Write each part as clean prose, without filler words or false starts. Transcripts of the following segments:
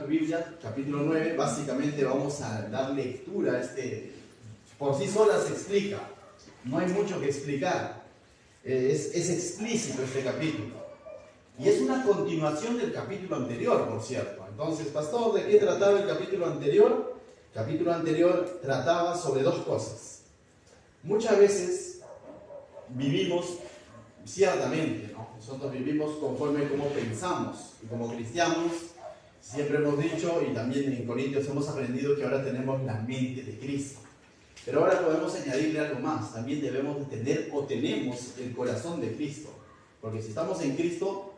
Biblia, capítulo 9, básicamente vamos a dar lectura a por sí sola se explica, no hay mucho que explicar, es explícito este capítulo. Y es una continuación del capítulo anterior, por cierto. Entonces, pastor, ¿de qué trataba el capítulo anterior? El capítulo anterior trataba sobre dos cosas. Muchas veces vivimos, ciertamente, ¿no? Nosotros vivimos conforme como pensamos. Y como cristianos, siempre hemos dicho, y también en Corintios hemos aprendido que ahora tenemos la mente de Cristo. Pero ahora podemos añadirle algo más. También debemos de tener o tenemos el corazón de Cristo. Porque si estamos en Cristo,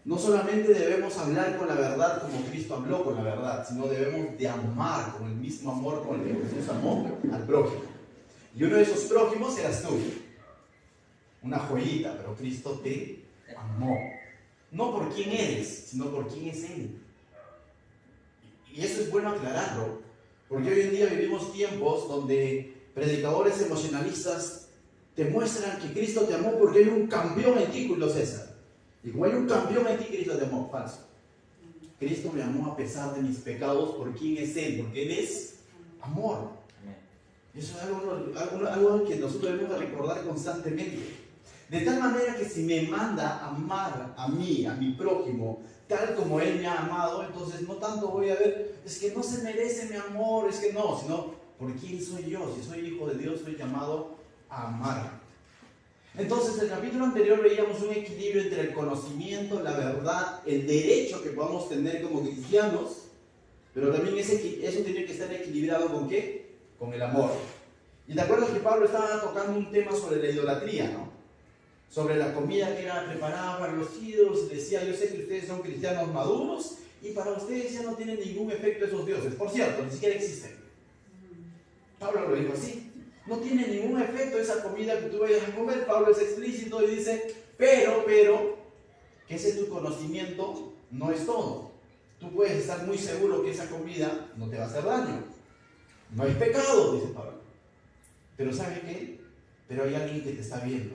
no solamente debemos hablar con la verdad como Cristo habló con la verdad, sino debemos de amar con el mismo amor con el que Jesús amó al prójimo. Y uno de esos prójimos eras tú. Una joyita, pero Cristo te amó. No por quién eres, sino por quién es Él. Y eso es bueno aclararlo, porque hoy en día vivimos tiempos donde predicadores emocionalistas te muestran que Cristo te amó porque hay un campeón en ti, Julio César. Y como hay un campeón en ti, Cristo te amó. Falso. Cristo me amó a pesar de mis pecados. ¿Por quién es Él? Porque Él es amor. Eso es algo que nosotros debemos recordar constantemente. De tal manera que si me manda a amar a mí, a mi prójimo, tal como Él me ha amado, entonces no tanto voy a ver, es que no se merece mi amor, es que no, sino ¿por quién soy yo? Si soy hijo de Dios, soy llamado a amar. Entonces, en el capítulo anterior veíamos un equilibrio entre el conocimiento, la verdad, el derecho que podamos tener como cristianos, pero también eso tiene que estar equilibrado ¿con qué? Con el amor. Y te acuerdas que Pablo estaba tocando un tema sobre la idolatría, ¿no? Sobre la comida que era preparada para los ídolos. Decía, yo sé que ustedes son cristianos maduros y para ustedes ya no tienen ningún efecto esos dioses. Por cierto, ni siquiera existen. Pablo lo dijo así. No tiene ningún efecto esa comida que tú vayas a comer. Pablo es explícito y dice, pero, que ese tu conocimiento no es todo. Tú puedes estar muy seguro que esa comida no te va a hacer daño. No hay pecado, dice Pablo. Pero ¿sabe qué? Pero hay alguien que te está viendo.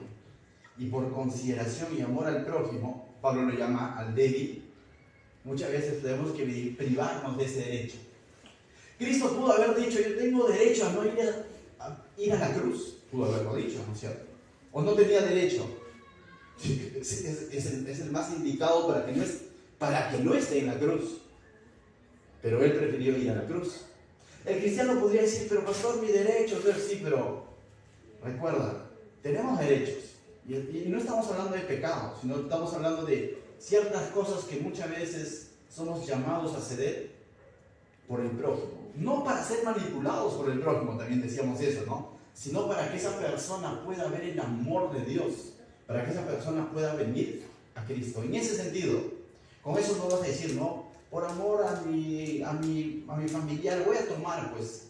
Y por consideración y amor al prójimo, Pablo lo llama al débil. Muchas veces tenemos que privarnos de ese derecho. Cristo pudo haber dicho, yo tengo derecho a no ir a la cruz. Pudo haberlo dicho, ¿no es cierto? O no tenía derecho. Es el más indicado para que no esté en la cruz. Pero él prefirió ir a la cruz. El cristiano podría decir, pero pastor, mi derecho. Sí, pero recuerda, tenemos derechos. Y no estamos hablando de pecado, sino estamos hablando de ciertas cosas que muchas veces somos llamados a ceder por el prójimo. No para ser manipulados por el prójimo, también decíamos eso, ¿no? Sino para que esa persona pueda ver el amor de Dios, para que esa persona pueda venir a Cristo. En ese sentido, con eso no vas a decir, no, por amor a mi familiar voy a tomar, pues,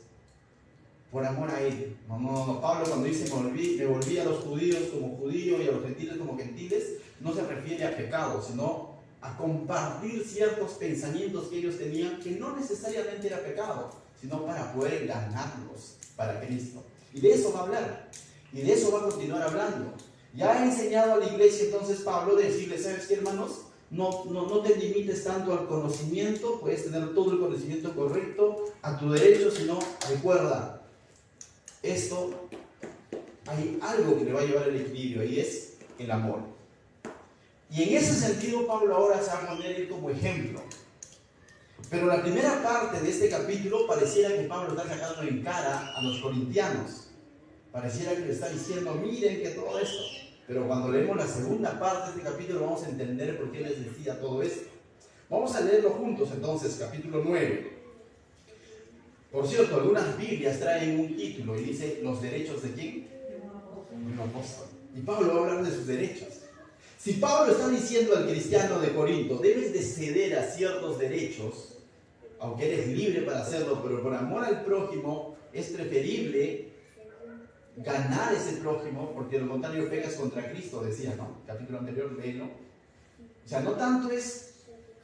por amor a él. No. Pablo cuando dice me volví a los judíos como judíos y a los gentiles como gentiles, no se refiere a pecado, sino a compartir ciertos pensamientos que ellos tenían que no necesariamente era pecado, sino para poder ganarlos para Cristo. Y de eso va a hablar, y de eso va a continuar hablando. Ya ha enseñado a la iglesia entonces Pablo de decirle, ¿sabes qué, hermanos? No te limites tanto al conocimiento, puedes tener todo el conocimiento correcto a tu derecho, sino recuerda, esto hay algo que le va a llevar al equilibrio y es el amor. Y en ese sentido Pablo ahora se va a poner como ejemplo. Pero la primera parte de este capítulo pareciera que Pablo está sacando en cara a los corintianos. Pareciera que le está diciendo, miren que todo esto. Pero cuando leemos la segunda parte de este capítulo vamos a entender por qué les decía todo esto. Vamos a leerlo juntos entonces, capítulo 9. Por cierto, algunas Biblias traen un título y dice, ¿los derechos de quién? De un apóstol. Y Pablo va a hablar de sus derechos. Si Pablo está diciendo al cristiano de Corinto, debes de ceder a ciertos derechos, aunque eres libre para hacerlo, pero por amor al prójimo es preferible ganar ese prójimo, porque de lo contrario pecas contra Cristo, decía, ¿no? Capítulo anterior, léelo. O sea, no tanto es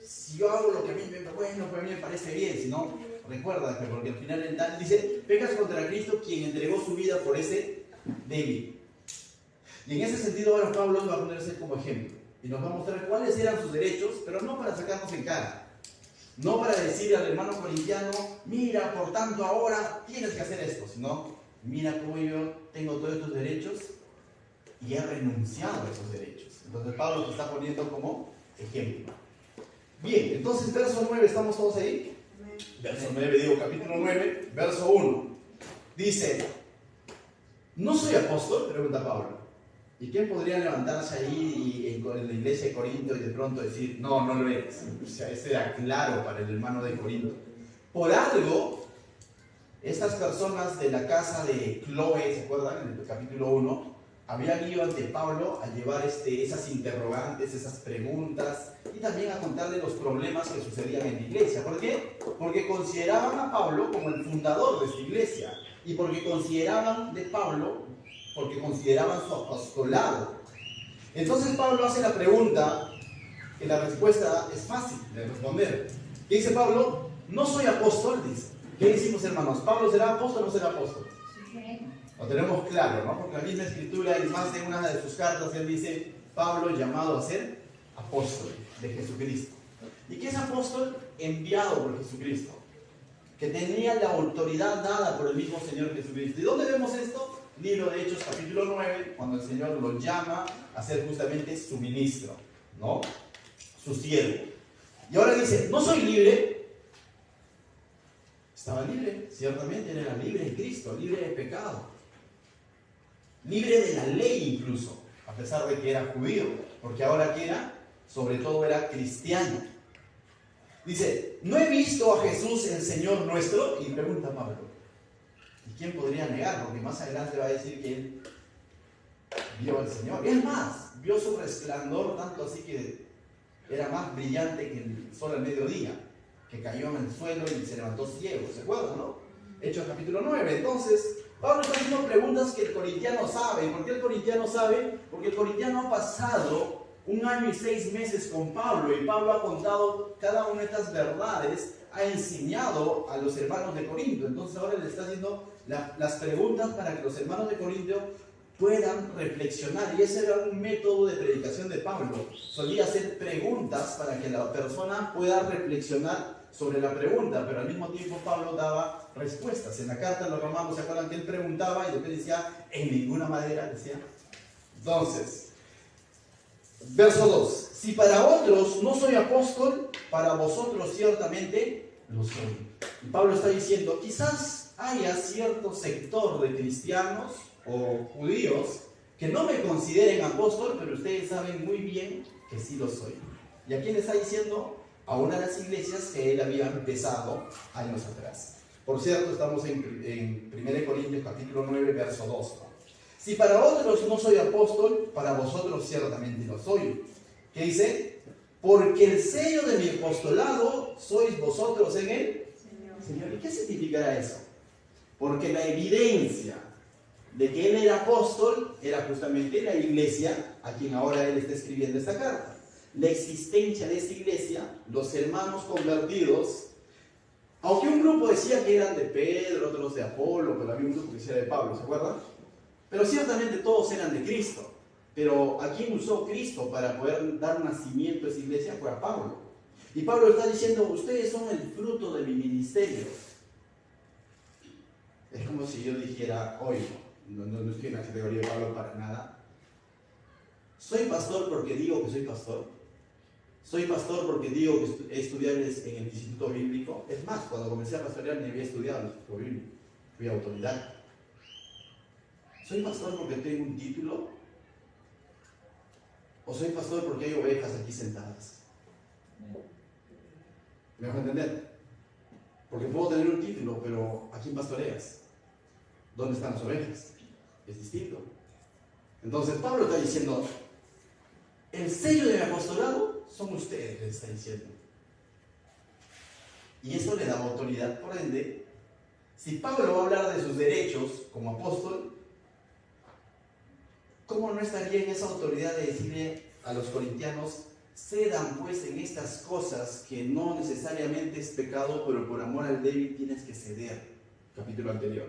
si yo hago lo que a mí me parece bien, sino recuerda que porque al final el tal dice, pecas contra Cristo quien entregó su vida por ese débil. Y en ese sentido ahora Pablo va a ponerse como ejemplo y nos va a mostrar cuáles eran sus derechos, pero no para sacarnos en cara. No para decir al hermano corintiano, mira, por tanto ahora tienes que hacer esto, sino, mira cómo yo tengo todos estos derechos y he renunciado a esos derechos. Entonces Pablo te está poniendo como ejemplo. Bien, entonces verso 9, ¿estamos todos ahí? Verso 9, digo capítulo 9, verso 1. Dice, ¿no soy apóstol? Pregunta Pablo. ¿Y quién podría levantarse ahí en la iglesia de Corinto y de pronto decir, no, no lo eres? O sea, ese era claro para el hermano de Corinto. Por algo, estas personas de la casa de Cloé, ¿se acuerdan? En el capítulo 1, habían ido ante Pablo a llevar esas interrogantes, esas preguntas y también a contarle los problemas que sucedían en la iglesia. ¿Por qué? Porque consideraban a Pablo como el fundador de esta iglesia y porque consideraban su apostolado. Entonces Pablo hace la pregunta, que la respuesta es fácil de responder. ¿Qué dice Pablo? No soy apóstol, dice. ¿Qué decimos, hermanos? ¿Pablo será apóstol o no será apóstol? Sí. Lo tenemos claro, ¿no? Porque la misma escritura, en más de una de sus cartas, él dice, Pablo llamado a ser apóstol de Jesucristo. ¿Y qué es apóstol? Enviado por Jesucristo, que tenía la autoridad dada por el mismo Señor Jesucristo. ¿Y dónde vemos esto? Libro de Hechos, capítulo 9, cuando el Señor lo llama a ser justamente su ministro, ¿no? Su siervo. Y ahora dice, no soy libre. Estaba libre, ciertamente, él era libre en Cristo, libre de pecado. Libre de la ley incluso, a pesar de que era judío, porque ahora que era, sobre todo era cristiano. Dice, ¿no he visto a Jesús el Señor nuestro? Y pregunta Pablo. ¿Y quién podría negar? Porque más adelante va a decir que él vio al Señor. Es más, vio su resplandor tanto así que era más brillante que el sol al mediodía, que cayó en el suelo y se levantó ciego. ¿Se acuerdan, no? Hechos capítulo 9. Entonces, Pablo está haciendo preguntas que el corintiano sabe. ¿Por qué el corintiano sabe? Porque el corintiano ha pasado 1 año y 6 meses con Pablo y Pablo ha contado cada una de estas verdades, ha enseñado a los hermanos de Corinto. Entonces ahora le está haciendo las preguntas para que los hermanos de Corinto puedan reflexionar. Y ese era un método de predicación de Pablo. Solía hacer preguntas para que la persona pueda reflexionar sobre la pregunta, pero al mismo tiempo Pablo daba respuestas. En la carta de los romanos, ¿se acuerdan que él preguntaba y después decía, en ninguna manera, decía? Entonces, verso 2. Si para otros no soy apóstol, para vosotros ciertamente lo soy. Y Pablo está diciendo, quizás haya cierto sector de cristianos o judíos que no me consideren apóstol, pero ustedes saben muy bien que sí lo soy. ¿Y a quién le está diciendo? A una de las iglesias que él había empezado años atrás. Por cierto, estamos en 1 Corintios capítulo 9, verso 2. Si para otros no soy apóstol, para vosotros ciertamente lo soy. ¿Qué dice? Porque el sello de mi apostolado sois vosotros en él. Señor, ¿y qué significará eso? Porque la evidencia de que él era apóstol era justamente la iglesia a quien ahora él está escribiendo esta carta. La existencia de esta iglesia, los hermanos convertidos, aunque un grupo decía que eran de Pedro, otros de Apolo, pero había un grupo que decía de Pablo, ¿se acuerdan? Pero ciertamente todos eran de Cristo. Pero a quien usó Cristo para poder dar nacimiento a esa iglesia fue a Pablo. Y Pablo está diciendo, ustedes son el fruto de mi ministerio. Es como si yo dijera, hoy, no estoy en la categoría de Pablo para nada. Soy pastor porque digo que soy pastor. Soy pastor porque digo que he estudiado en el Instituto Bíblico. Es más, cuando comencé a pastorear ni había estudiado en el Instituto Bíblico. Fui autodidacta. ¿Soy pastor porque tengo un título? ¿O soy pastor porque hay ovejas aquí sentadas? ¿Me vas a entender? Porque puedo tener un título, pero ¿a quién pastoreas? ¿Dónde están las ovejas? Es distinto. Entonces Pablo está diciendo, el sello de mi apostolado son ustedes, les está diciendo. Y eso le da autoridad, por ende, si Pablo va a hablar de sus derechos como apóstol, ¿cómo no estaría en esa autoridad de decirle a los corintianos, cedan pues en estas cosas que no necesariamente es pecado, pero por amor al débil tienes que ceder? Capítulo anterior.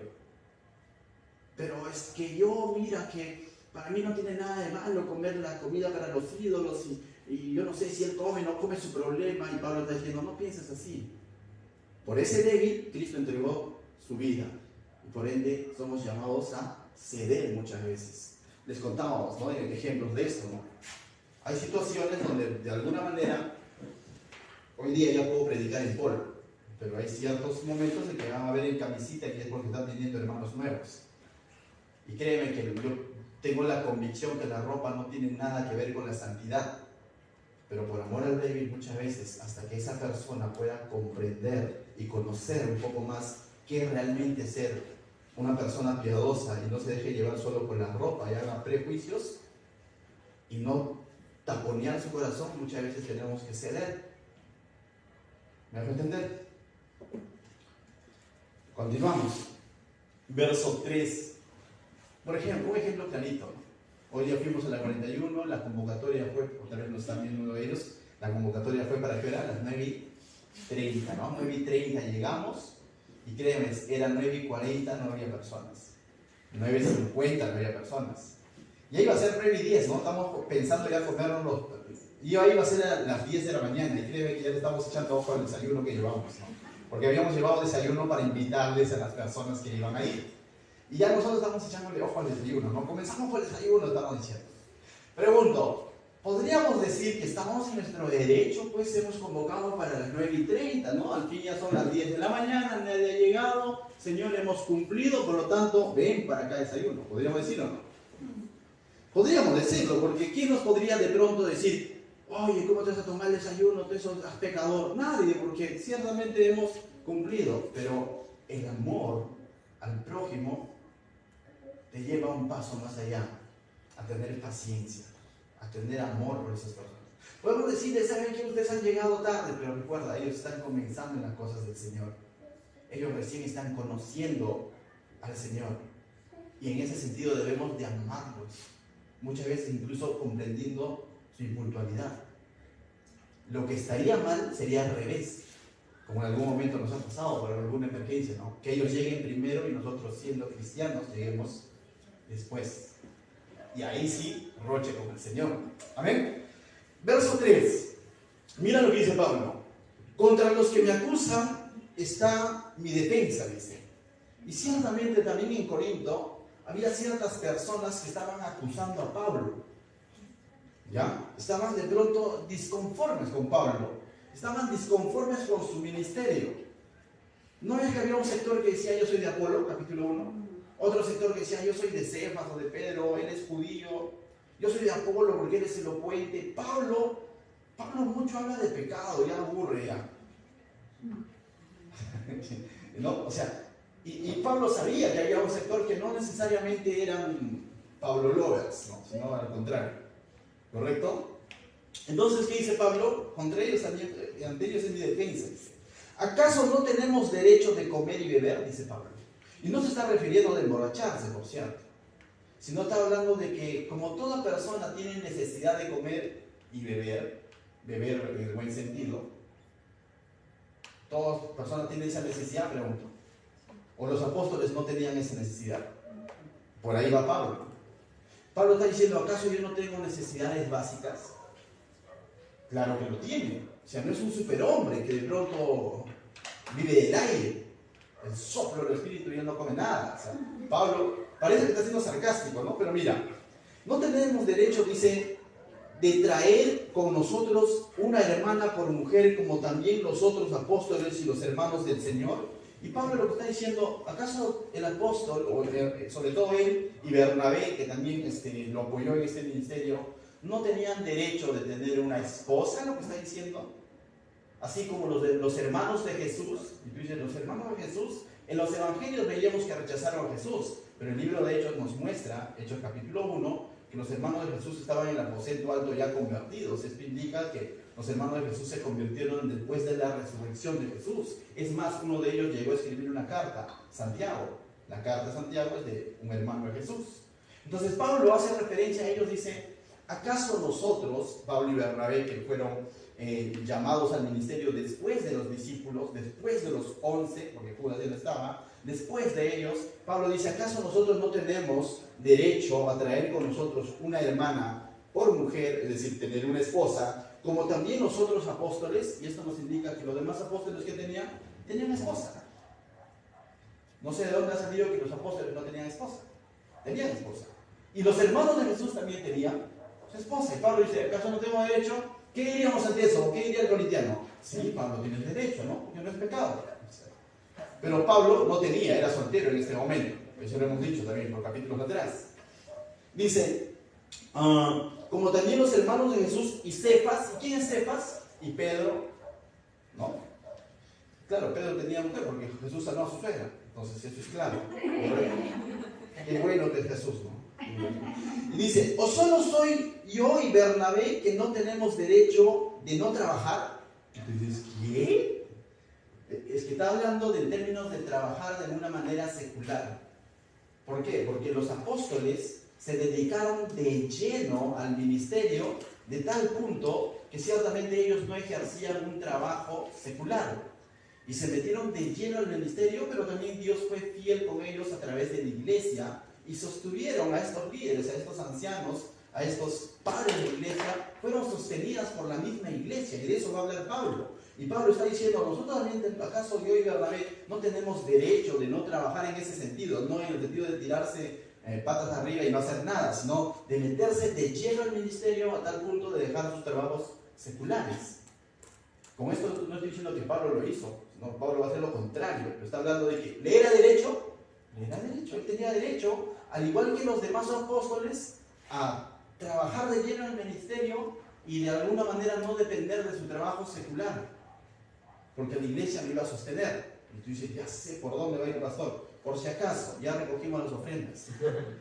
Pero es que yo, mira que para mí no tiene nada de malo comer la comida para los ídolos y yo no sé si él come o no come su problema, y Pablo está diciendo, no pienses así. Por ese débil, Cristo entregó su vida, y por ende somos llamados a ceder muchas veces. Les contábamos, ¿no?, ejemplos de esto, ¿no? Hay situaciones donde de alguna manera, hoy día ya puedo predicar en polo, pero hay ciertos momentos en que van a ver en camisita y es porque están teniendo hermanos nuevos. Y créeme que yo tengo la convicción que la ropa no tiene nada que ver con la santidad, pero por amor al débil muchas veces, hasta que esa persona pueda comprender y conocer un poco más qué es realmente ser una persona piadosa y no se deje llevar solo por la ropa y haga prejuicios y no taponear su corazón, muchas veces tenemos que ceder. ¿Me hago entender? Continuamos. Verso 3. Por ejemplo, un ejemplo clarito, ¿no? Hoy día fuimos a la 41, la convocatoria fue, o tal vez no están viendo uno de ellos, la convocatoria fue para que era a las 9:30, ¿no? 9:30 llegamos, y créeme, eran 9:40, no había personas. 9:50 no había personas. Ya iba a ser 9:10, ¿no? Estamos pensando ya comernos los... Y ahí iba a ser a las 10 de la mañana, y créeme que ya le estamos echando ojo al desayuno que llevamos, ¿no? Porque habíamos llevado desayuno para invitarles a las personas que iban a ir. Y ya nosotros estamos echándole ojo al desayuno, ¿no? Comenzamos por el desayuno, estamos diciendo. Pregunto, ¿podríamos decir que estamos en nuestro derecho? Pues hemos convocado para las 9:30, ¿no? Al fin ya son las 10 de la mañana, nadie ha llegado, Señor, hemos cumplido, por lo tanto, ven para acá desayuno. ¿Podríamos decirlo o no? Podríamos decirlo, porque ¿quién nos podría de pronto decir, oye, ¿cómo te vas a tomar el desayuno? Tú sos pecador. Nadie, porque ciertamente hemos cumplido, pero el amor al prójimo te lleva un paso más allá, a tener paciencia, a tener amor por esas personas. Podemos decirles, saben que ustedes han llegado tarde, pero recuerda, ellos están comenzando en las cosas del Señor. Ellos recién están conociendo al Señor. Y en ese sentido debemos de amarlos, muchas veces incluso comprendiendo su impuntualidad. Lo que estaría mal sería al revés, como en algún momento nos ha pasado por alguna emergencia, ¿no? Que ellos lleguen primero y nosotros, siendo cristianos, lleguemos después. Y ahí sí, roche con el Señor. Amén. Verso 3. Mira lo que dice Pablo. Contra los que me acusan está mi defensa, dice. Y ciertamente también en Corinto había ciertas personas que estaban acusando a Pablo. ¿Ya? Estaban de pronto disconformes con Pablo. Estaban disconformes con su ministerio. ¿No es que había un sector que decía yo soy de Apolo, capítulo 1? Otro sector que decía yo soy de Cefas o de Pedro, él es judío. Yo soy de Apolo porque él es elocuente. Pablo mucho habla de pecado, ya aburre ya. ¿No? O sea, y Pablo sabía que había un sector que no necesariamente eran Pablo lovers, ¿no? Sino al contrario. ¿Correcto? Entonces, ¿qué dice Pablo? Ante ellos en mi defensa. Dice, ¿acaso no tenemos derecho de comer y beber? Dice Pablo. Y no se está refiriendo de emborracharse, por cierto, sino está hablando de que como toda persona tiene necesidad de comer y beber en el buen sentido, toda persona tiene esa necesidad, pregunto. ¿O los apóstoles no tenían esa necesidad? Por ahí va Pablo. Pablo está diciendo, ¿acaso yo no tengo necesidades básicas? Claro que lo tiene. O sea, no es un superhombre que de pronto vive del aire, el soplo del espíritu y él no come nada. O sea, Pablo parece que está siendo sarcástico, ¿no? Pero mira, no tenemos derecho, dice, de traer con nosotros una hermana por mujer como también los otros apóstoles y los hermanos del Señor. Y Pablo lo que está diciendo, ¿acaso el apóstol, o sobre todo él y Bernabé, que también lo apoyó en este ministerio, no tenían derecho de tener una esposa? Lo que está diciendo. Así como los hermanos de Jesús, y tú dices, los hermanos de Jesús, en los evangelios veíamos que rechazaron a Jesús, pero el libro de Hechos nos muestra, Hechos capítulo 1, que los hermanos de Jesús estaban en el aposento alto ya convertidos. Esto indica que los hermanos de Jesús se convirtieron después de la resurrección de Jesús. Es más, uno de ellos llegó a escribir una carta, Santiago. La carta de Santiago es de un hermano de Jesús. Entonces Pablo hace referencia a ellos, dice, ¿acaso nosotros, Pablo y Bernabé, que fueron llamados al ministerio después de los discípulos, después de los 11, porque Judas ya no estaba, después de ellos, Pablo dice, ¿acaso nosotros no tenemos derecho a traer con nosotros una hermana por mujer, es decir, tener una esposa, como también los otros apóstoles, y esto nos indica que los demás apóstoles que tenían esposa. No sé de dónde ha salido que los apóstoles no tenían esposa. Tenían esposa. Y los hermanos de Jesús también tenían su esposa. Y Pablo dice, ¿acaso no tengo derecho? ¿Qué diríamos ante eso? ¿Qué diría el corintiano? Sí, Pablo, tienes derecho, ¿no? Porque no es pecado. Pero Pablo no tenía, era soltero en este momento. Eso lo hemos dicho también por capítulos atrás. Dice, como también los hermanos de Jesús y Cefas. ¿Y quién es Cefas? Y Pedro, ¿no? Claro, Pedro tenía mujer porque Jesús sanó a su suegra. Entonces eso es claro. Qué bueno que es Jesús, ¿no? Y dice, ¿o solo soy yo y Bernabé que no tenemos derecho de no trabajar? Entonces, ¿qué? Es que está hablando de términos de trabajar de una manera secular. ¿Por qué? Porque los apóstoles se dedicaron de lleno al ministerio de tal punto que ciertamente ellos no ejercían un trabajo secular. Y se metieron de lleno al ministerio, pero también Dios fue fiel con ellos a través de la iglesia y sostuvieron a estos líderes, a estos ancianos, a estos padres de la iglesia, fueron sostenidas por la misma iglesia, y de eso va a hablar Pablo. Y Pablo está diciendo, nosotros también, ¿acaso yo y Bernabé no tenemos derecho de no trabajar en ese sentido? No en el sentido de tirarse patas arriba y no hacer nada, sino de meterse de lleno al ministerio a tal punto de dejar sus trabajos seculares. Con esto no estoy diciendo que Pablo lo hizo, sino Pablo va a hacer lo contrario, pero está hablando de que le era derecho, él tenía derecho, al igual que los demás apóstoles, a trabajar de lleno en el ministerio y de alguna manera no depender de su trabajo secular, porque la iglesia lo iba a sostener. Y tú dices, ya sé por dónde va a ir el pastor, por si acaso, ya recogimos las ofrendas.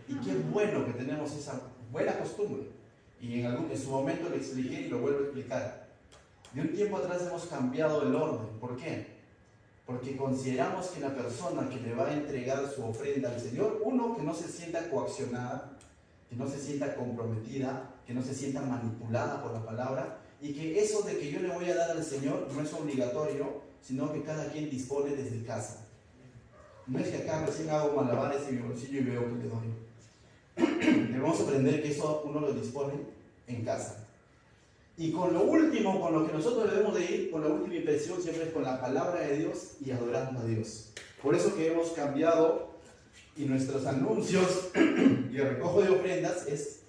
Y qué bueno que tenemos esa buena costumbre. Y en su momento lo expliqué y lo vuelvo a explicar. De un tiempo atrás hemos cambiado el orden. ¿Por qué? Porque consideramos que la persona que le va a entregar su ofrenda al Señor, uno, que no se sienta coaccionada, que no se sienta comprometida, que no se sienta manipulada por la palabra, y que eso de que yo le voy a dar al Señor no es obligatorio, sino que cada quien dispone desde casa. No es que acá recién hago malabares en mi bolsillo y veo que le doy. Debemos aprender que eso uno lo dispone en casa. Y con lo último, con lo que nosotros debemos de ir, con la última impresión, siempre es con la palabra de Dios y adorando a Dios. Por eso que hemos cambiado y nuestros anuncios y el recojo de ofrendas es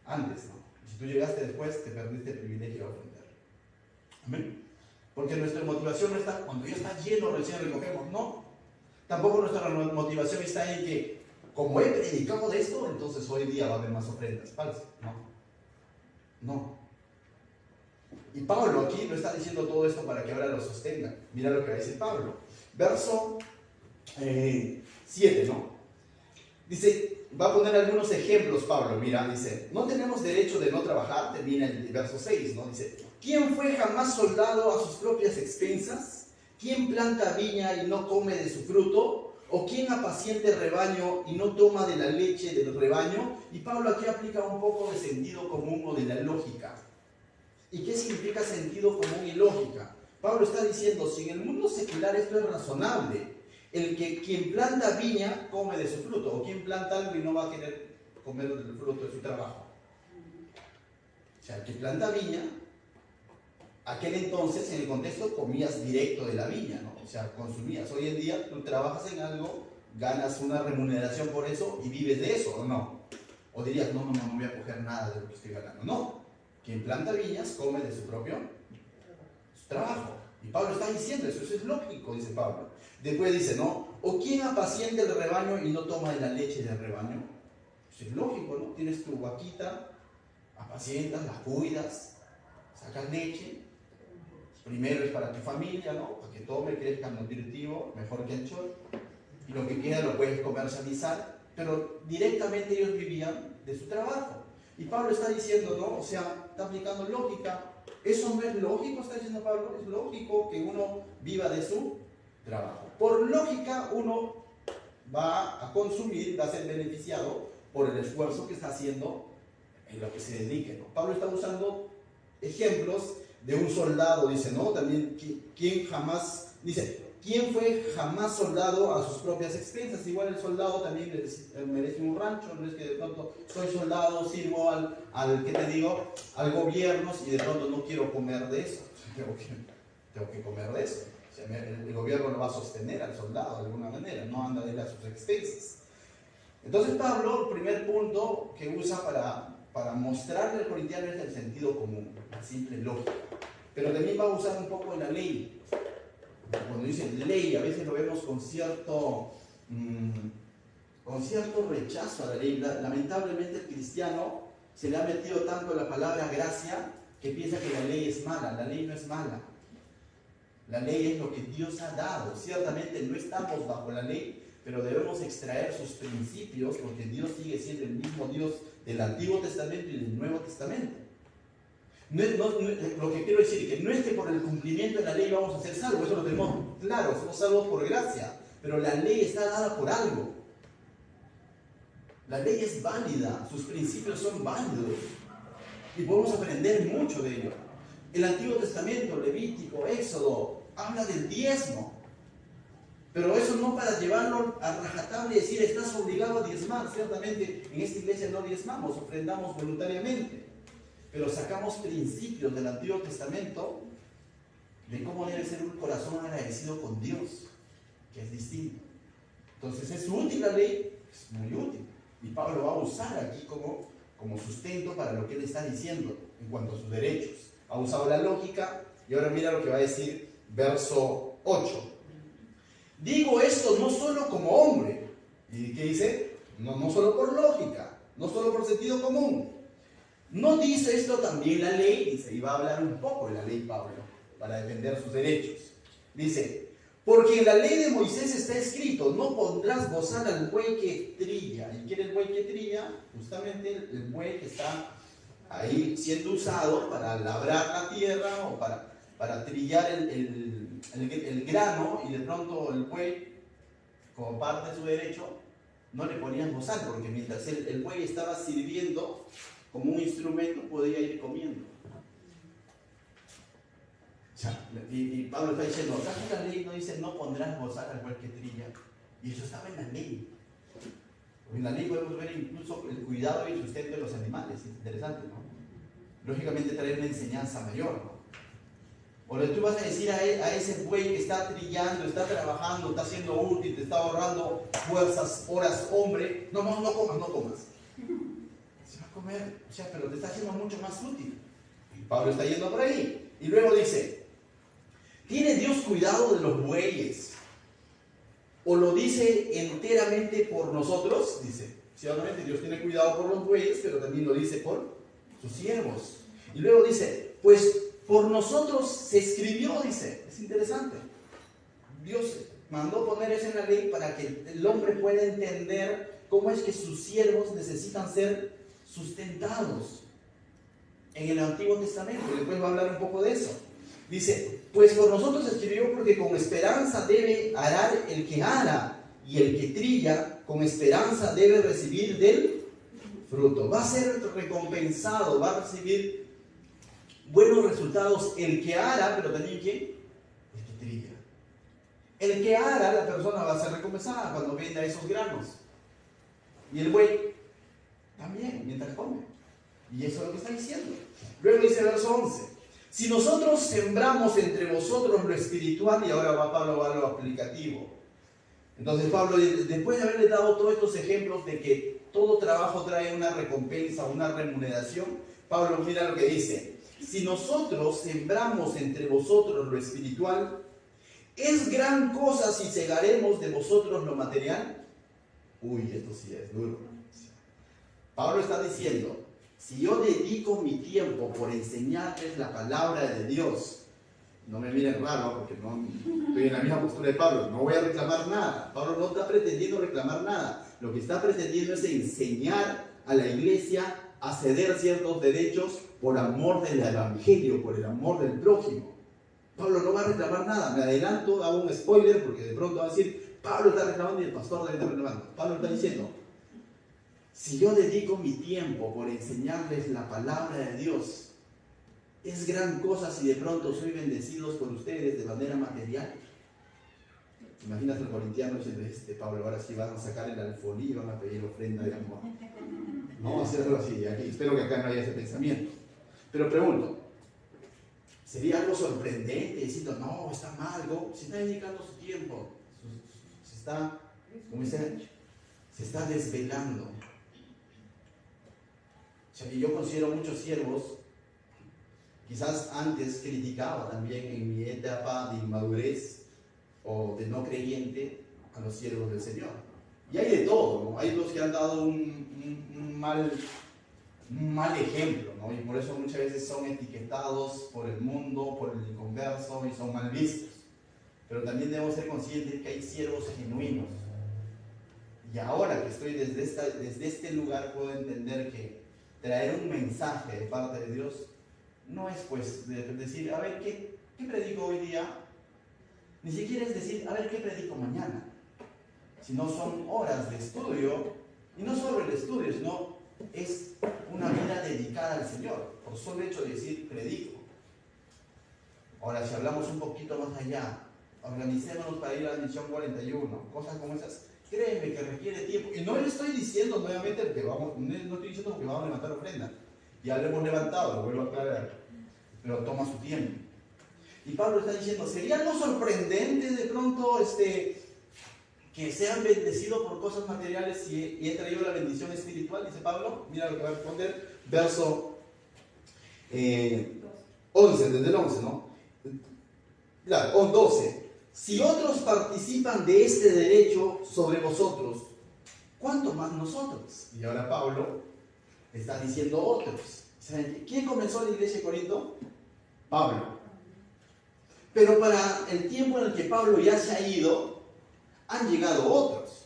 antes, ¿no? Si tú llegaste después, te perdiste el privilegio de ofrendar. ¿Amén? Porque nuestra motivación no está, cuando ya está lleno recién recogemos, no. Tampoco nuestra motivación está en que, como he predicado de esto, entonces hoy día va a haber más ofrendas. Falso, no. Y Pablo aquí no está diciendo todo esto para que ahora lo sostenga. Mira lo que va a decir Pablo. Verso 7, ¿no? Dice, va a poner algunos ejemplos Pablo. Mira, dice, no tenemos derecho de no trabajar. Termina el verso 6, ¿no? Dice, ¿quién fue jamás soldado a sus propias expensas? ¿Quién planta viña y no come de su fruto? ¿O quién apacienta el rebaño y no toma de la leche del rebaño? Y Pablo aquí aplica un poco de sentido común o de la lógica. ¿Y qué significa sentido común y lógica? Pablo está diciendo, si en el mundo secular esto es razonable, quien planta viña come de su fruto, o quien planta algo y no va a querer comer del fruto de su trabajo. O sea, el que planta viña, aquel entonces en el contexto comías directo de la viña, ¿no? O sea, consumías. Hoy en día tú trabajas en algo, ganas una remuneración por eso y vives de eso, ¿o no? O dirías, no voy a coger nada de lo que estoy ganando. No. Quien planta viñas come de su propio trabajo. Y Pablo está diciendo eso es lógico, dice Pablo. Después dice, ¿no? ¿O quién apacienta el rebaño y no toma de la leche del rebaño? Eso es lógico, ¿no? Tienes tu vaquita, apacientas, la cuidas, sacas leche. Primero es para tu familia, ¿no? Para que tome, crezca nutritivo, mejor que el chor. Y lo que queda lo puedes comercializar. Pero directamente ellos vivían de su trabajo. Y Pablo está diciendo, ¿no? O sea, está aplicando lógica. Eso no es lógico, está diciendo Pablo. Es lógico que uno viva de su trabajo. Por lógica, uno va a consumir, va a ser beneficiado por el esfuerzo que está haciendo en lo que se dedique, ¿no? Pablo está usando ejemplos de un soldado, dice, ¿no? También, ¿quién jamás Dice, ¿quién fue jamás soldado a sus propias expensas? Igual el soldado también merece un rancho, no es que de pronto soy soldado, sirvo ¿qué te digo? Al gobierno y de pronto no quiero comer de eso. Tengo que comer de eso. O sea, el gobierno lo va a sostener al soldado de alguna manera, no anda de él a sus expensas. Entonces Pablo, el primer punto que usa para mostrarle al corintiano es el sentido común, la simple lógica. Pero también va a usar un poco de la ley. Cuando dice ley, a veces lo vemos con cierto rechazo a la ley. Lamentablemente el cristiano se le ha metido tanto la palabra gracia que piensa que la ley es mala. La ley no es mala. La ley es lo que Dios ha dado. Ciertamente no estamos bajo la ley, pero debemos extraer sus principios porque Dios sigue siendo el mismo Dios del Antiguo Testamento y del Nuevo Testamento. Lo que quiero decir es que no es que por el cumplimiento de la ley vamos a ser salvos, eso lo tenemos claro, somos salvos por gracia, pero la ley está dada por algo. La ley es válida, sus principios son válidos y podemos aprender mucho de ello. El Antiguo Testamento, Levítico, Éxodo, habla del diezmo, pero eso no para llevarlo a rajatabla y decir estás obligado a diezmar. Ciertamente en esta iglesia no diezmamos, ofrendamos voluntariamente, pero sacamos principios del Antiguo Testamento de cómo debe ser un corazón agradecido con Dios, que es distinto. Entonces, ¿es útil la ley? Es muy útil. Y Pablo va a usar aquí como sustento para lo que él está diciendo en cuanto a sus derechos. Ha usado la lógica y ahora mira lo que va a decir verso 8. Digo esto no solo como hombre. ¿Y qué dice? No solo por lógica, no solo por sentido común. ¿No dice esto también la ley? Dice, y va a hablar un poco de la ley Pablo, para defender sus derechos. Dice, porque en la ley de Moisés está escrito, no pondrás bozal al buey que trilla. ¿Y quién es el buey que trilla? Justamente el buey que está ahí siendo usado para labrar la tierra o para trillar el grano, y de pronto el buey, como parte de su derecho, no le ponían bozal, porque mientras el buey estaba sirviendo como un instrumento, podía ir comiendo. O sea, y Pablo está diciendo, ¿acaso la ley no dice no pondrás bozal al buey que trilla? Y eso estaba en la ley. En la ley podemos ver incluso el cuidado y el sustento de los animales. Es interesante, ¿no? Lógicamente trae una enseñanza mayor, ¿no? O tú vas a decir a ese buey que está trillando, está trabajando, está siendo útil, te está ahorrando fuerzas, horas, hombre, no comas. Se va a comer, o sea, pero te está haciendo mucho más útil. Y Pablo está yendo por ahí. Y luego dice, ¿tiene Dios cuidado de los bueyes? ¿O lo dice enteramente por nosotros? Dice, ciertamente Dios tiene cuidado por los bueyes, pero también lo dice por sus siervos. Y luego dice, pues por nosotros se escribió, dice. Es interesante. Dios mandó poner eso en la ley para que el hombre pueda entender cómo es que sus siervos necesitan ser sustentados. En el Antiguo Testamento, y después va a hablar un poco de eso. Dice, pues por nosotros se escribió porque con esperanza debe arar el que ara, y el que trilla con esperanza debe recibir del fruto. Va a ser recompensado, va a recibir buenos resultados el que ara, pero también ¿quién? El que trilla. El que ara, la persona va a ser recompensada cuando venda esos granos. Y el buey también, mientras come. Y eso es lo que está diciendo. Luego dice verso 11. Si nosotros sembramos entre vosotros lo espiritual, y ahora Pablo va a lo aplicativo. Entonces Pablo, después de haberle dado todos estos ejemplos de que todo trabajo trae una recompensa, una remuneración, Pablo mira lo que dice. Si nosotros sembramos entre vosotros lo espiritual, ¿es gran cosa si segaremos de vosotros lo material? Uy, esto sí es duro. Pablo está diciendo, si yo dedico mi tiempo por enseñarles la palabra de Dios, no me miren raro porque no estoy en la misma postura de Pablo, no voy a reclamar nada. Pablo no está pretendiendo reclamar nada. Lo que está pretendiendo es enseñar a la iglesia a ceder ciertos derechos por amor del evangelio, por el amor del prójimo. Pablo no va a reclamar nada. Me adelanto, hago un spoiler porque de pronto va a decir, Pablo está reclamando y el pastor también está reclamando. Pablo está diciendo, si yo dedico mi tiempo por enseñarles la palabra de Dios, ¿es gran cosa si de pronto soy bendecidos por ustedes de manera material? Imagínate el corintiano diciendo, Pablo, ahora sí van a sacar el alfolí y van a pedir ofrenda de amor. No, hacerlo así. Aquí, espero que acá no haya ese pensamiento. Pero pregunto, ¿sería algo sorprendente diciendo, no, está mal, se está dedicando su tiempo, se está, ¿cómo dice? Se está desvelando? O sea, yo considero muchos siervos, quizás antes criticaba también en mi etapa de inmadurez o de no creyente a los siervos del Señor. Y hay de todo, ¿no? Hay los que han dado un mal ejemplo, ¿no? Y por eso muchas veces son etiquetados por el mundo, por el inconverso y son mal vistos. Pero también debemos ser conscientes que hay siervos genuinos. Y ahora que estoy desde este lugar puedo entender que traer un mensaje de parte de Dios no es pues decir, a ver, ¿qué predico hoy día? Ni siquiera es decir, a ver, ¿qué predico mañana? Sino son horas de estudio, y no solo el estudio, sino es una vida dedicada al Señor, por solo hecho de decir, predico. Ahora, si hablamos un poquito más allá, organicémonos para ir a la misión 41, cosas como esas, créeme que requiere tiempo. Y no le estoy diciendo nuevamente que no estoy diciendo que vamos a levantar ofrenda. Ya lo hemos levantado, lo vuelvo a aclarar, pero toma su tiempo. Y Pablo está diciendo, ¿sería algo sorprendente de pronto que sean bendecidos por cosas materiales y he traído la bendición espiritual? Dice Pablo, mira lo que va a responder, verso 11, desde el 11, ¿no? Claro, o 12. Si otros participan de este derecho sobre vosotros, ¿cuánto más nosotros? Y ahora Pablo está diciendo otros. ¿Quién comenzó la iglesia de Corinto? Pablo. Pero para el tiempo en el que Pablo ya se ha ido, han llegado otros.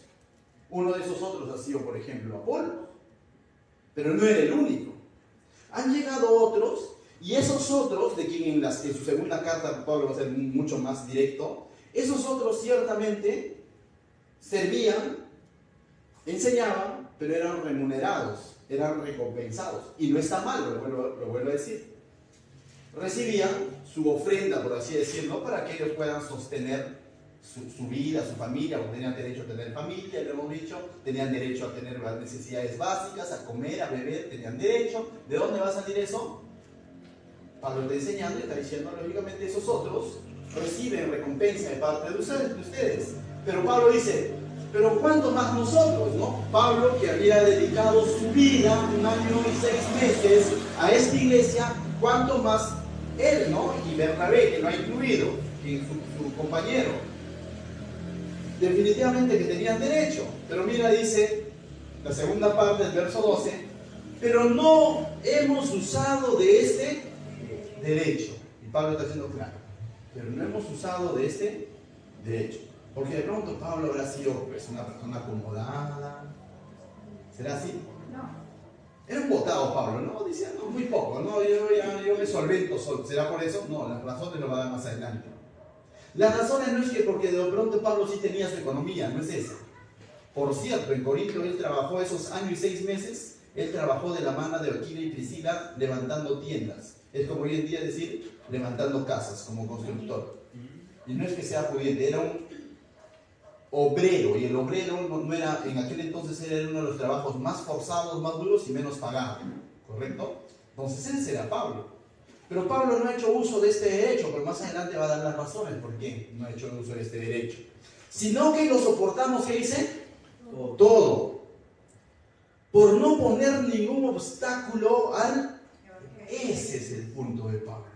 Uno de esos otros ha sido, por ejemplo, Apolo. Pero no era el único. Han llegado otros, y esos otros, de quien en su segunda carta Pablo va a ser mucho más directo, esos otros ciertamente servían, enseñaban, pero eran remunerados, eran recompensados. Y no está mal, lo vuelvo a decir. Recibían su ofrenda, por así decirlo, para que ellos puedan sostener su vida, su familia, porque tenían derecho a tener familia, lo hemos dicho, tenían derecho a tener las necesidades básicas, a comer, a beber, tenían derecho. ¿De dónde va a salir eso? Pablo está enseñando y está diciendo, lógicamente, esos otros reciben recompensa de parte de ustedes. Pero Pablo dice, pero ¿cuánto más nosotros, no? Pablo, que había dedicado su vida, 1 año y 6 meses, a esta iglesia, ¿cuánto más él, no? Y Bernabé, que no ha incluido, que su compañero. Definitivamente que tenían derecho. Pero mira, dice la segunda parte del verso 12, pero no hemos usado de este derecho. Y Pablo está diciendo claro, pero no hemos usado de este derecho. Porque de pronto Pablo habrá sido pues, una persona acomodada. ¿Será así? No. Era un botado Pablo, ¿no? Decía, no, muy poco, ¿no? Yo me solvento solo. ¿Será por eso? No, las razones lo va a dar más adelante. Las razones no es que porque de pronto Pablo sí tenía su economía, no es esa. Por cierto, en Corinto él trabajó esos años y 6 meses, él trabajó de la mano de Aquila y Priscila levantando tiendas. Es como hoy en día decir, levantando casas como constructor. Y no es que sea pudiente, era un obrero, y el obrero no era, en aquel entonces era uno de los trabajos más forzados, más duros y menos pagados, ¿correcto? Entonces ese era Pablo. Pero Pablo no ha hecho uso de este derecho, pero más adelante va a dar las razones por qué no ha hecho uso de este derecho. Sino que lo soportamos, ¿qué dice? Todo. Por no poner ningún obstáculo al... Ese es el punto de Pablo.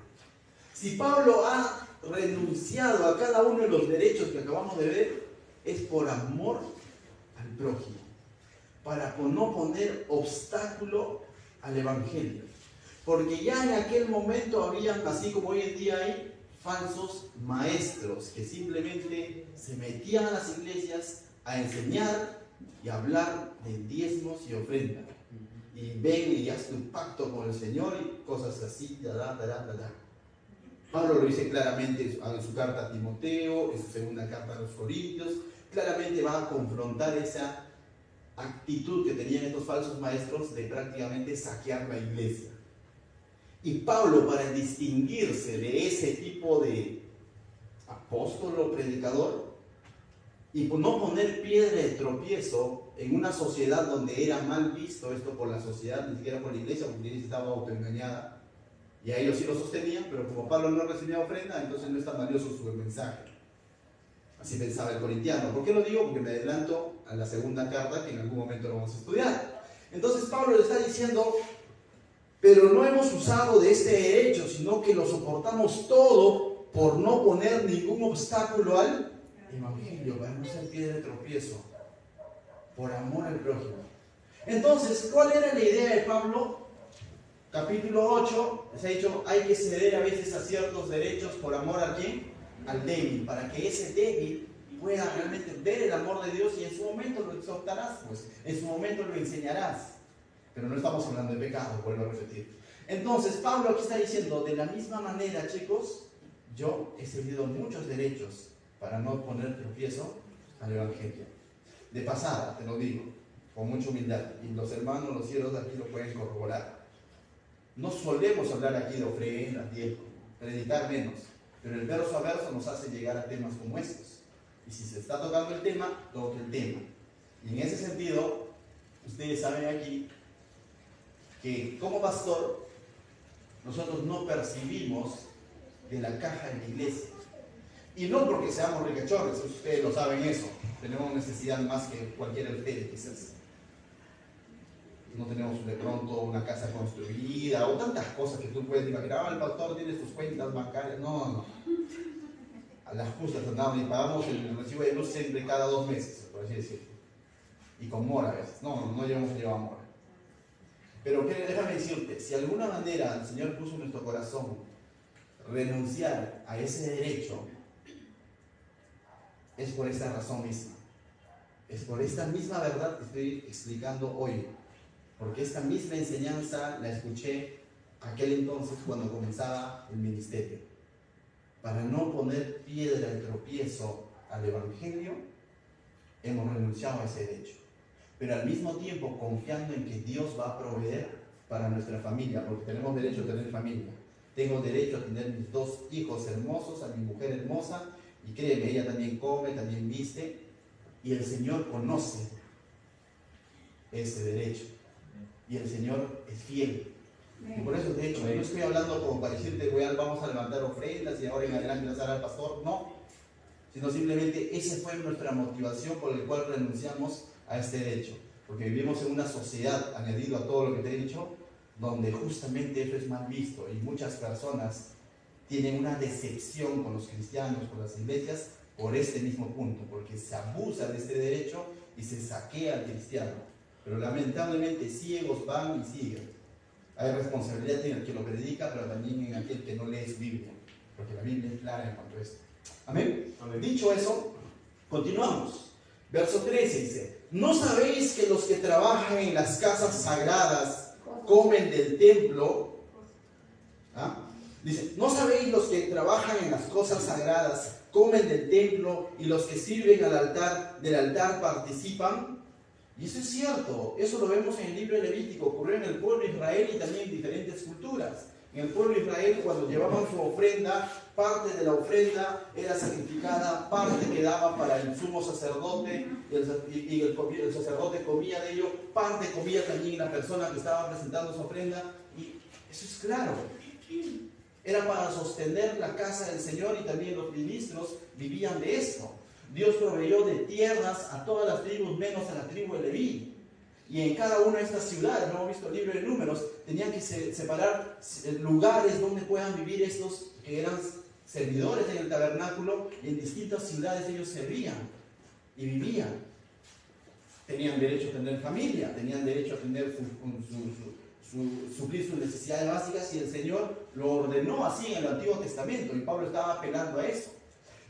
Si Pablo ha renunciado a cada uno de los derechos que acabamos de ver, es por amor al prójimo, para no poner obstáculo al evangelio. Porque ya en aquel momento habían, así como hoy en día hay, falsos maestros que simplemente se metían a las iglesias a enseñar y hablar de diezmos y ofrendas. Y ven y haz tu pacto con el Señor y cosas así, Pablo lo dice claramente en su carta a Timoteo, en su segunda carta a los Corintios, claramente va a confrontar esa actitud que tenían estos falsos maestros de prácticamente saquear la iglesia. Y Pablo, para distinguirse de ese tipo de apóstol o predicador, y por no poner piedra de tropiezo en una sociedad donde era mal visto esto por la sociedad, ni siquiera por la iglesia, porque la iglesia estaba autoengañada, y a ellos sí lo sostenían, pero como Pablo no recibía ofrenda, entonces no es tan valioso su mensaje. Así pensaba el corintiano. ¿Por qué lo digo? Porque me adelanto a la segunda carta que en algún momento lo vamos a estudiar. Entonces Pablo le está diciendo, pero no hemos usado de este derecho, sino que lo soportamos todo por no poner ningún obstáculo al evangelio, para no ser piedra de tropiezo, por amor al prójimo. Entonces, ¿cuál era la idea de Pablo? Capítulo 8, les ha dicho, hay que ceder a veces a ciertos derechos por amor a quién, al débil, para que ese débil pueda realmente ver el amor de Dios y en su momento lo exhortarás, pues, en su momento lo enseñarás. Pero no estamos hablando de pecado, vuelvo a repetir. Entonces, Pablo aquí está diciendo, de la misma manera, chicos, yo he cedido muchos derechos para no poner tropiezo al evangelio. De pasada, te lo digo, con mucha humildad, y los hermanos, los siervos de aquí lo pueden corroborar. No solemos hablar aquí de ofrendas, diezmos, predicar menos, pero el verso a verso nos hace llegar a temas como estos. Y si se está tocando el tema, toque el tema. Y en ese sentido, ustedes saben aquí que como pastor, nosotros no percibimos de la caja de la iglesia. Y no porque seamos ricachones, ustedes lo saben eso. Tenemos necesidad más que cualquiera de ustedes, quizás. No tenemos de pronto una casa construida o tantas cosas que tú puedes imaginar. El pastor tiene sus cuentas bancarias. No. A las justas andamos y pagamos el recibo de luz siempre cada 2 meses, por así decirlo. Y con mora a veces. No llevamos mora. Pero déjame decirte, si de alguna manera el Señor puso en nuestro corazón renunciar a ese derecho, es por esta razón misma. Es por esta misma verdad que estoy explicando hoy. Porque esta misma enseñanza la escuché aquel entonces cuando comenzaba el ministerio. Para no poner piedra de tropiezo al evangelio, hemos renunciado a ese derecho. Pero al mismo tiempo confiando en que Dios va a proveer para nuestra familia, porque tenemos derecho a tener familia. Tengo derecho a tener mis 2 hijos hermosos, a mi mujer hermosa, y créeme, ella también come, también viste, y el Señor conoce ese derecho. Y el Señor es fiel. Y por eso, de hecho, no estoy hablando como para decirte, vamos a levantar ofrendas y ahora en adelante vas a dar al pastor. No. Sino simplemente esa fue nuestra motivación por la cual renunciamos a este derecho. Porque vivimos en una sociedad, añadido a todo lo que te he dicho, donde justamente eso es mal visto. Y muchas personas tienen una decepción con los cristianos, con las iglesias, por este mismo punto. Porque se abusa de este derecho y se saquea al cristiano. Pero lamentablemente ciegos van y siguen. Hay responsabilidad en el que lo predica, pero también en aquel que no lee su Biblia, porque la Biblia es clara en cuanto a esto. Amén. Dicho eso, continuamos. Verso 13 dice, ¿no sabéis que los que trabajan en las casas sagradas comen del templo? Dice, ¿no sabéis los que trabajan en las cosas sagradas comen del templo y los que sirven del altar participan? Y eso es cierto, eso lo vemos en el libro de Levítico, ocurrió en el pueblo de Israel y también en diferentes culturas. En el pueblo de Israel, cuando llevaban su ofrenda, parte de la ofrenda era sacrificada, parte quedaba para el sumo sacerdote y el sacerdote comía de ello, parte comía también la persona que estaba presentando su ofrenda. Y eso es claro, era para sostener la casa del Señor y también los ministros vivían de esto. Dios proveyó de tierras a todas las tribus menos a la tribu de Leví. Y en cada una de estas ciudades, no hemos visto el libro de Números, tenían que separar lugares donde puedan vivir estos que eran servidores en el tabernáculo, y en distintas ciudades ellos servían y vivían. Tenían derecho a tener familia, tenían derecho a tener suplir sus necesidades básicas, y el Señor lo ordenó así en el Antiguo Testamento, y Pablo estaba apelando a eso.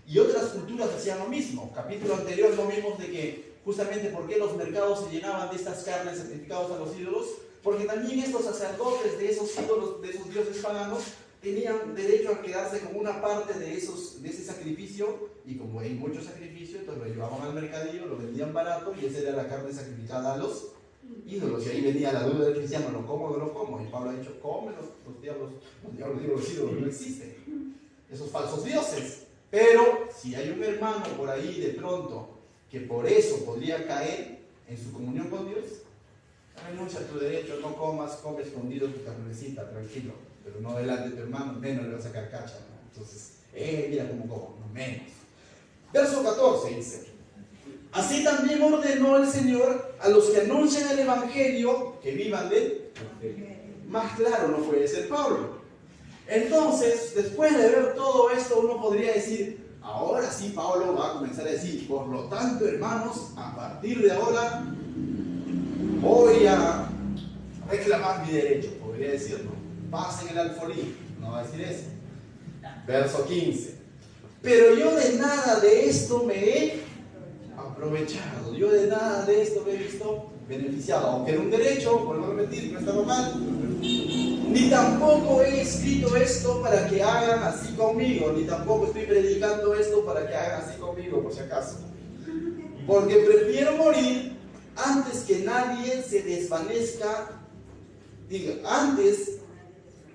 Y otras culturas hacían lo mismo. Capítulo anterior no vimos de que justamente por qué los mercados se llenaban de estas carnes sacrificadas a los ídolos, porque también estos sacerdotes de esos ídolos, de esos dioses paganos, tenían derecho a quedarse con una parte de ese sacrificio, y como hay mucho sacrificio, entonces lo llevaban al mercadillo, lo vendían barato, y esa era la carne sacrificada a los ídolos. Y ahí venía la duda del cristiano, ¿lo como o no lo como? Y Pablo ha dicho, cómelos, los diablos digo, los ídolos no existen, esos falsos dioses. Pero si hay un hermano por ahí de pronto que por eso podría caer en su comunión con Dios, renuncia a tu derecho, no comas, come escondido tu carnecita, tranquilo, pero no delante de tu hermano, menos le vas a sacar cacha, ¿no? Entonces, mira cómo como, no menos. Verso 14 dice: así también ordenó el Señor a los que anuncian el Evangelio que vivan de él. Más claro no puede ser Pablo. Entonces, después de ver todo esto, uno podría decir, ahora sí Pablo va a comenzar a decir, por lo tanto, hermanos, a partir de ahora voy a reclamar mi derecho, podría decirlo. Pasen el alfolí, no va a decir eso. Verso 15: pero yo de nada de esto me he aprovechado, yo de nada de esto me he visto beneficiado, aunque era un derecho, vuelvo a repetir, no estaba mal, ni tampoco he escrito esto para que hagan así conmigo, ni tampoco estoy predicando esto para que hagan así conmigo, por si acaso, porque prefiero morir antes que nadie se desvanezca, antes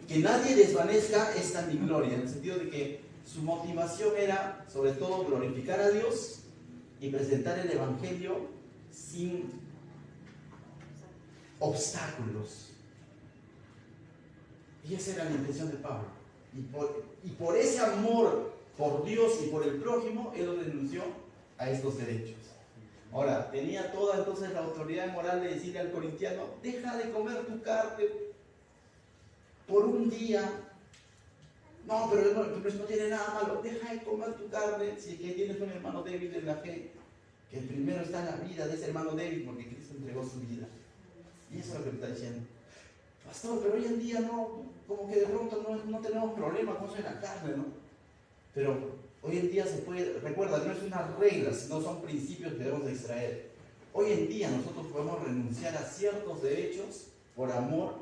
que nadie desvanezca esta mi gloria, en el sentido de que su motivación era sobre todo glorificar a Dios y presentar el Evangelio sin obstáculos. Y esa era la intención de Pablo. Y por ese amor por Dios y por el prójimo, él renunció a estos derechos. Ahora, tenía toda entonces la autoridad moral de decirle al corintiano, deja de comer tu carne por un día. No, pero no tiene nada malo. Deja de comer tu carne si es que tienes un hermano débil en la fe. Que el primero está en la vida de ese hermano débil porque Cristo entregó su vida. Y eso es lo que me está diciendo. Pastor, pero hoy en día no, como que de pronto no tenemos problemas con eso de la carne, ¿no? Pero hoy en día se puede, recuerda, no es una regla, sino son principios que debemos de extraer. Hoy en día nosotros podemos renunciar a ciertos derechos por amor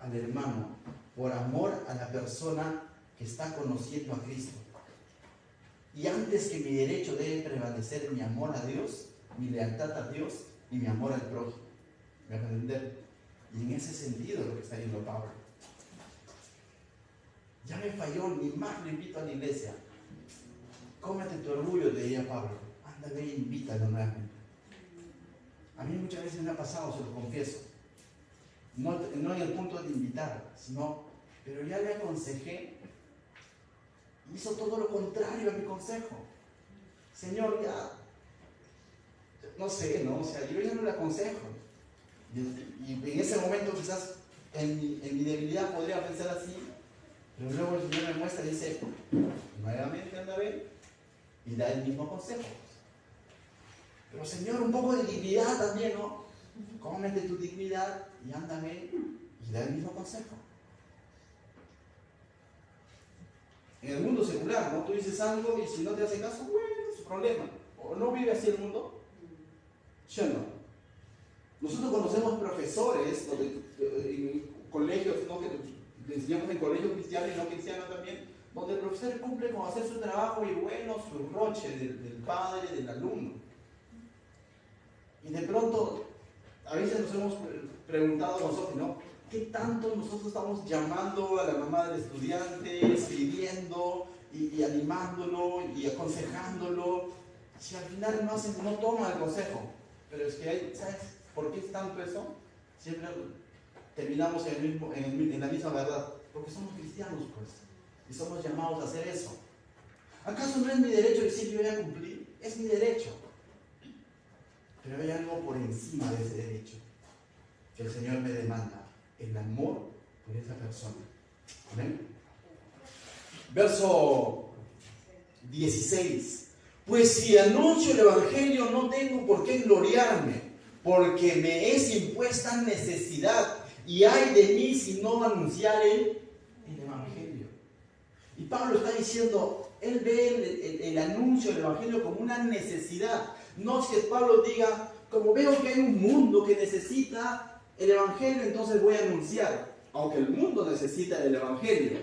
al hermano, por amor a la persona que está conociendo a Cristo. Y antes que mi derecho debe prevalecer mi amor a Dios, mi lealtad a Dios y mi amor al prójimo. ¿Me vas a entender? Y en ese sentido es lo que está diciendo Pablo. Ya me falló, ni más lo invito a la iglesia. Cómete tu orgullo, te diría Pablo. Ándale e invítalo nuevamente. A mí muchas veces me ha pasado, se lo confieso. No en el punto de invitar, sino, pero ya le aconsejé. Hizo todo lo contrario a mi consejo. Señor, ya, no sé, ¿no? O sea, yo ya no le aconsejo. Y en ese momento quizás en mi debilidad podría pensar así, pero luego el Señor me muestra y dice, nuevamente anda a ver y da el mismo consejo. Pero Señor, un poco de dignidad también, ¿no? Cómete tu dignidad y anda a ver y da el mismo consejo. En el mundo secular, ¿no? Tú dices algo y si no te hace caso, bueno, es su problema. ¿O no vive así el mundo? ¿Sí o no? Nosotros conocemos profesores en colegios, ¿no? Que enseñamos en colegios cristianos y no cristianos también, donde el profesor cumple con hacer su trabajo y bueno, su roche del padre, del alumno. Y de pronto, a veces nos hemos preguntado nosotros, ¿no? ¿Qué tanto nosotros estamos llamando a la mamá del estudiante, escribiendo y animándolo y aconsejándolo? Si al final no toman el consejo. Pero es que hay, ¿sabes por qué es tanto eso? Siempre terminamos en la misma verdad. Porque somos cristianos, pues. Y somos llamados a hacer eso. ¿Acaso no es mi derecho decir yo ya cumplí? Es mi derecho. Pero hay algo por encima de ese derecho que el Señor me demanda. El amor por esa persona. ¿Amén? Verso 16. Pues si anuncio el Evangelio no tengo por qué gloriarme, porque me es impuesta necesidad, y ay de mí si no anunciare el Evangelio. Y Pablo está diciendo, él ve el anuncio del Evangelio como una necesidad. No es que Pablo diga, como veo que hay un mundo que necesita el Evangelio, entonces voy a anunciar. Aunque el mundo necesita el Evangelio,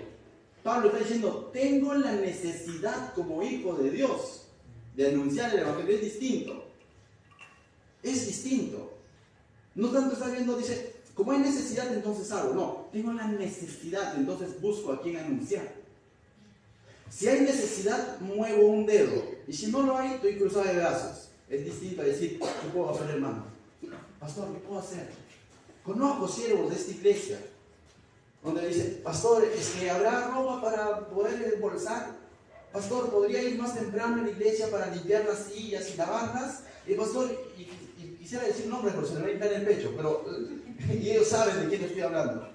Pablo está diciendo, tengo la necesidad como hijo de Dios de anunciar el Evangelio. Es distinto. Es distinto. No tanto está viendo, dice, como hay necesidad, entonces hago. No, tengo la necesidad, entonces busco a quien anunciar. Si hay necesidad, muevo un dedo. Y si no lo hay, estoy cruzado de brazos. Es distinto a decir, ¿qué puedo hacer, hermano? Pastor, ¿qué puedo hacer? Conozco siervos de esta iglesia donde dice, pastor, ¿habrá ropa para poder embolsar? Pastor, ¿podría ir más temprano a la iglesia para limpiar las sillas y lavarlas? Y pastor, y quisiera decir nombres, pero se me va a hincar el pecho, pero y ellos saben de quién estoy hablando.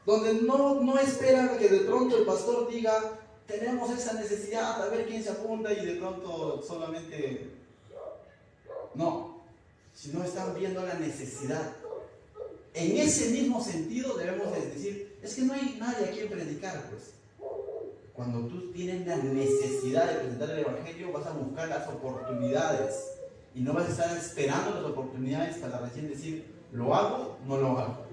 Donde no esperan que de pronto el pastor diga, tenemos esa necesidad, a ver quién se apunta, y de pronto solamente... No, sino están viendo la necesidad. En ese mismo sentido debemos decir, es que no hay nadie a quien predicar, pues. Cuando tú tienes la necesidad de presentar el Evangelio, vas a buscar las oportunidades y no vas a estar esperando las oportunidades para recién decir, ¿lo hago? No lo hago.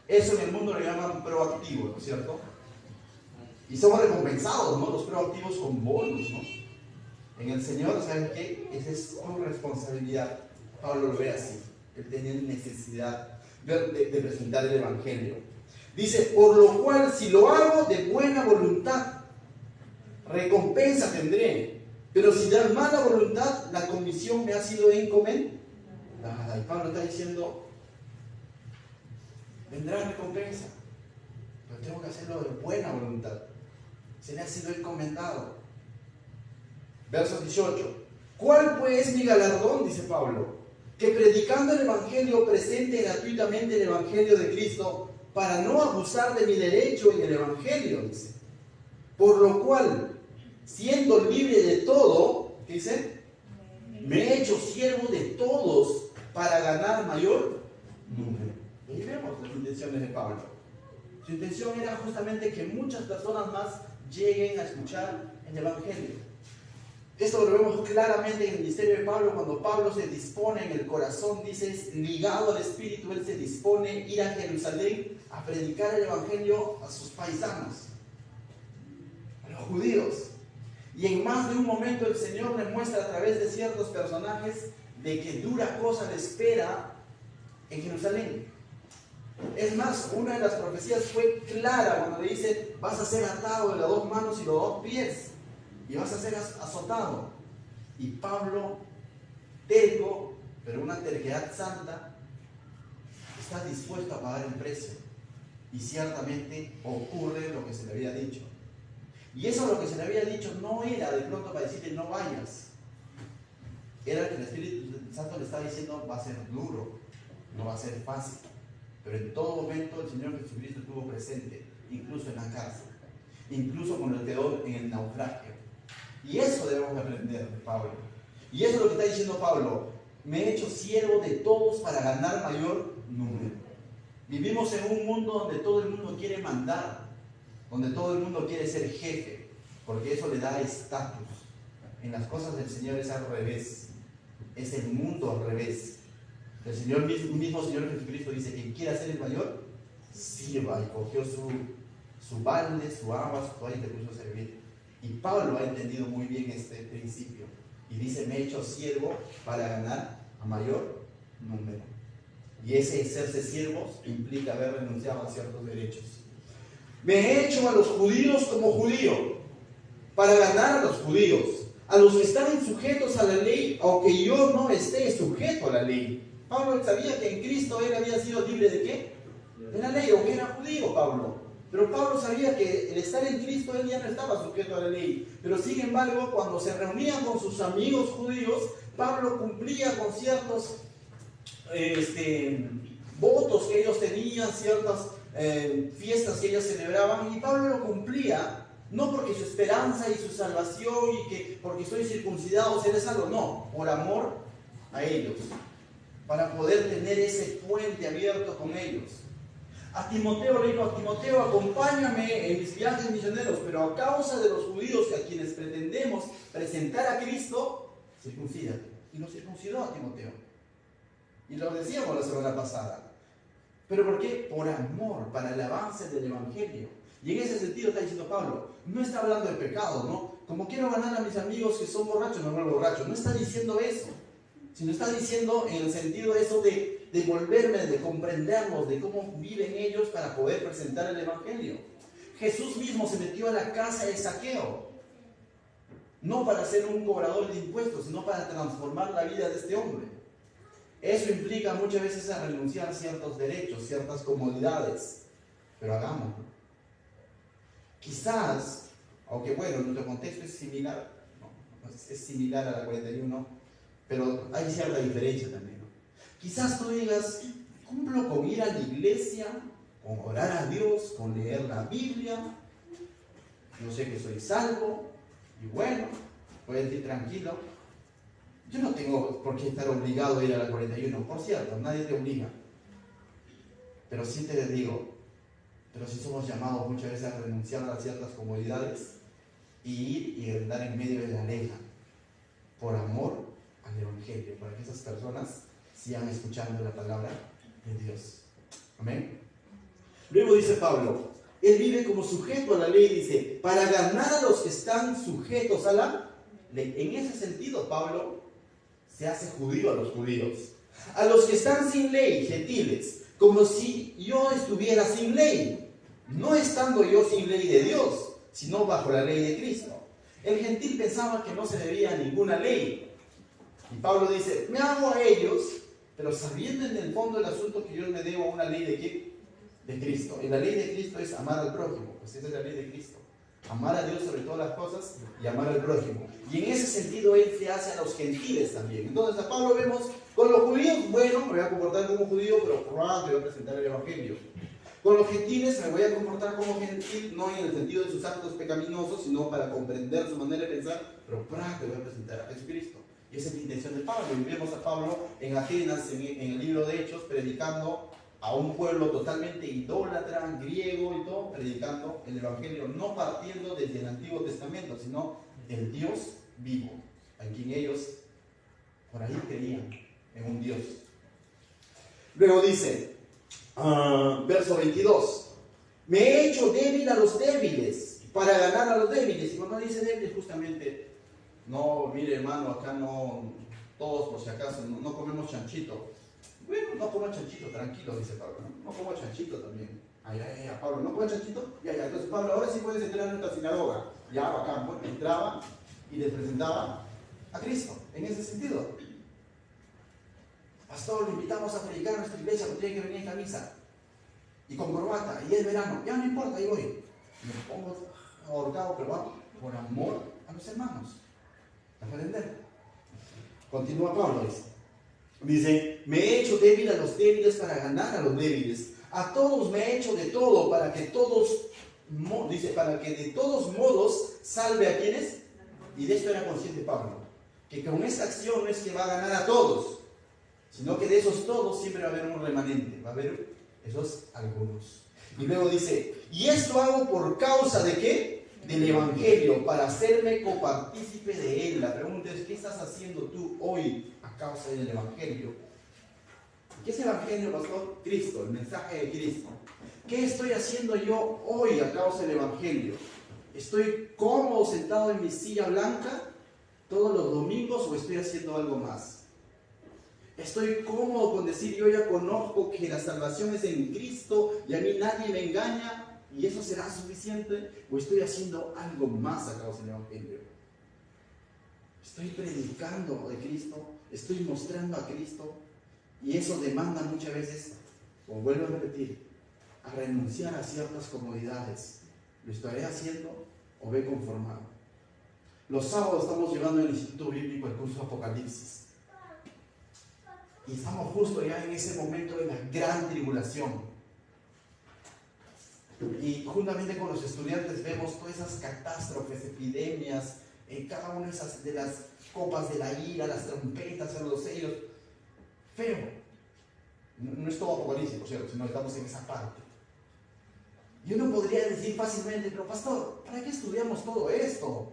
Eso en el mundo lo llaman proactivo, ¿no es cierto? Y somos recompensados, ¿no? Los proactivos con bonos, ¿no? En el Señor, ¿saben qué? Esa es tu responsabilidad. Pablo lo ve así. Él tenía necesidad de presentar el Evangelio. Dice, por lo cual, si lo hago de buena voluntad, recompensa tendré. Pero si de mala voluntad, la comisión me ha sido encomendada. Y Pablo está diciendo, vendrá recompensa, pero tengo que hacerlo de buena voluntad. Se le ha sido encomendado. Verso 18. ¿Cuál pues es mi galardón? Dice Pablo. Que predicando el Evangelio presente gratuitamente el Evangelio de Cristo para no abusar de mi derecho en el Evangelio, dice. Por lo cual, siendo libre de todo, ¿qué dice? Me he hecho siervo de todos para ganar mayor número. Y vemos las intenciones de Pablo. Su intención era justamente que muchas personas más lleguen a escuchar el Evangelio. Esto lo vemos claramente en el ministerio de Pablo, cuando Pablo se dispone en el corazón, dice, es ligado al Espíritu, él se dispone a ir a Jerusalén a predicar el Evangelio a sus paisanos, a los judíos. Y en más de un momento el Señor le muestra a través de ciertos personajes de que dura cosa le espera en Jerusalén. Es más, una de las profecías fue clara cuando le dice, vas a ser atado de las dos manos y los dos pies. Y vas a ser azotado. Y Pablo, terco, pero una terquedad santa, está dispuesto a pagar el precio. Y ciertamente ocurre lo que se le había dicho. Y eso lo que se le había dicho no era de pronto para decirle no vayas. Era que el Espíritu Santo le estaba diciendo va a ser duro, no va a ser fácil. Pero en todo momento el Señor Jesucristo estuvo presente, incluso en la cárcel, incluso cuando él quedó en el naufragio. Y eso debemos aprender de Pablo. Y eso es lo que está diciendo Pablo. Me he hecho siervo de todos para ganar mayor número. Vivimos en un mundo donde todo el mundo quiere mandar, donde todo el mundo quiere ser jefe, porque eso le da estatus. En las cosas del Señor es al revés. Es el mundo al revés. El Señor mismo Señor Jesucristo dice, quien quiera ser el mayor, sirva. Y cogió su balde, su agua, su toalla y se puso a servir. Y Pablo ha entendido muy bien este principio. Y dice, me he hecho siervo para ganar a mayor número. Y ese serse siervos implica haber renunciado a ciertos derechos. Me he hecho a los judíos como judío, para ganar a los judíos, a los que están sujetos a la ley, aunque yo no esté sujeto a la ley. Pablo sabía que en Cristo él había sido libre ¿de qué? De la ley, aunque era judío Pablo. Pero Pablo sabía que el estar en Cristo él ya no estaba sujeto a la ley. Pero sin embargo, cuando se reunía con sus amigos judíos, Pablo cumplía con ciertos votos que ellos tenían, ciertas fiestas que ellos celebraban. Y Pablo lo cumplía, no porque su esperanza y su salvación y que porque soy circuncidado seré salvo, no, por amor a ellos, para poder tener ese puente abierto con ellos. A Timoteo le dijo, a Timoteo, acompáñame en mis viajes misioneros, pero a causa de los judíos a quienes pretendemos presentar a Cristo, circuncida. Y lo circuncidó a Timoteo. Y lo decíamos la semana pasada. ¿Pero por qué? Por amor, para el avance del Evangelio. Y en ese sentido está diciendo Pablo, no está hablando de pecado, ¿no? Como quiero ganar a mis amigos que son borrachos, me vuelvo borracho. No está diciendo eso, sino está diciendo en el sentido de eso de volverme, de comprenderlos, de cómo viven ellos para poder presentar el Evangelio. Jesús mismo se metió a la casa de Zaqueo no para ser un cobrador de impuestos, sino para transformar la vida de este hombre. Eso implica muchas veces a renunciar a ciertos derechos, ciertas comodidades, pero hagámoslo. Quizás, aunque bueno, nuestro contexto es similar, es similar a la 41, pero hay cierta diferencia también, ¿no? Quizás tú digas, cumplo con ir a la iglesia, con orar a Dios, con leer la Biblia, yo sé que soy salvo, y bueno, puedes ir tranquilo. Yo no tengo por qué estar obligado a ir a la 41, por cierto, nadie te obliga. Pero sí te digo, pero sí somos llamados muchas veces a renunciar a ciertas comodidades y ir y andar en medio de la ley, por amor al Evangelio, para que esas personas sigan escuchando la palabra de Dios. Amén. Luego dice Pablo, él vive como sujeto a la ley, dice, para ganar a los que están sujetos a la ley. En ese sentido, Pablo se hace judío a los judíos. A los que están sin ley, gentiles, como si yo estuviera sin ley, no estando yo sin ley de Dios, sino bajo la ley de Cristo. El gentil pensaba que no se debía a ninguna ley. Y Pablo dice, me hago a ellos, pero sabiendo en el fondo del asunto que yo me debo a una ley de ¿qué? De Cristo. Y la ley de Cristo es amar al prójimo, pues esa es la ley de Cristo. Amar a Dios sobre todas las cosas y amar al prójimo. Y en ese sentido él se hace a los gentiles también. Entonces a Pablo vemos con los judíos, bueno, me voy a comportar como judío, pero te voy a presentar el Evangelio. Con los gentiles me voy a comportar como gentil, no en el sentido de sus actos pecaminosos, sino para comprender su manera de pensar, pero te voy a presentar a Jesucristo. Y esa es la intención de Pablo. Y vemos a Pablo en Atenas, en el libro de Hechos, predicando a un pueblo totalmente idólatra, griego y todo, predicando el Evangelio, no partiendo desde el Antiguo Testamento, sino el Dios vivo, en quien ellos por ahí creían, en un Dios. Luego dice, verso 22, me he hecho débil a los débiles, para ganar a los débiles. Y cuando dice débiles, justamente, no, mire hermano, acá no, todos por si acaso, no comemos chanchito. Bueno, no como chanchito, tranquilo, dice Pablo. No como chanchito también. Ya, Pablo, ¿no come chanchito? Ya. Entonces, Pablo, ahora sí puedes entrar en nuestra sinagoga. Ya, bacán. Bueno, entraba y les presentaba a Cristo, en ese sentido. Pastor, lo invitamos a predicar a nuestra iglesia, pero tiene que venir en camisa y con corbata, y es verano. Ya no importa, ahí voy. Me pongo ahorcado, pero va por amor a los hermanos. ¿Me pueden entender? Continúa Pablo, dice, me he hecho débil a los débiles para ganar a los débiles. A todos me he hecho de todo para que todos, dice, para que de todos modos salve a quienes. Y de esto era consciente Pablo, que con esta acción no es que va a ganar a todos, sino que de esos todos siempre va a haber un remanente, va a haber esos algunos. Y luego dice, y esto hago por causa de ¿qué? Del Evangelio, para hacerme copartícipe de él. La pregunta es, ¿qué estás haciendo tú hoy a causa del Evangelio? ¿Qué es el Evangelio, pastor? Cristo, el mensaje de Cristo. ¿Qué estoy haciendo yo hoy a causa del Evangelio? ¿Estoy cómodo sentado en mi silla blanca todos los domingos o estoy haciendo algo más? ¿Estoy cómodo con decir yo ya conozco que la salvación es en Cristo y a mí nadie me engaña y eso será suficiente? ¿O estoy haciendo algo más a causa del Evangelio? ¿Estoy predicando de Cristo? ¿Estoy mostrando a Cristo? Y eso demanda muchas veces, como vuelvo a repetir, a renunciar a ciertas comodidades. ¿Lo estaré haciendo o ve conformado? Los sábados estamos llevando en el Instituto Bíblico el curso Apocalipsis. Y estamos justo ya en ese momento de la gran tribulación. Y juntamente con los estudiantes vemos todas esas catástrofes, epidemias, en cada una de las copas de la ira, las trompetas, los sellos. Feo. No es todo Apocalipsis, por cierto, sino estamos en esa parte. Y uno podría decir fácilmente, pero pastor, ¿para qué estudiamos todo esto?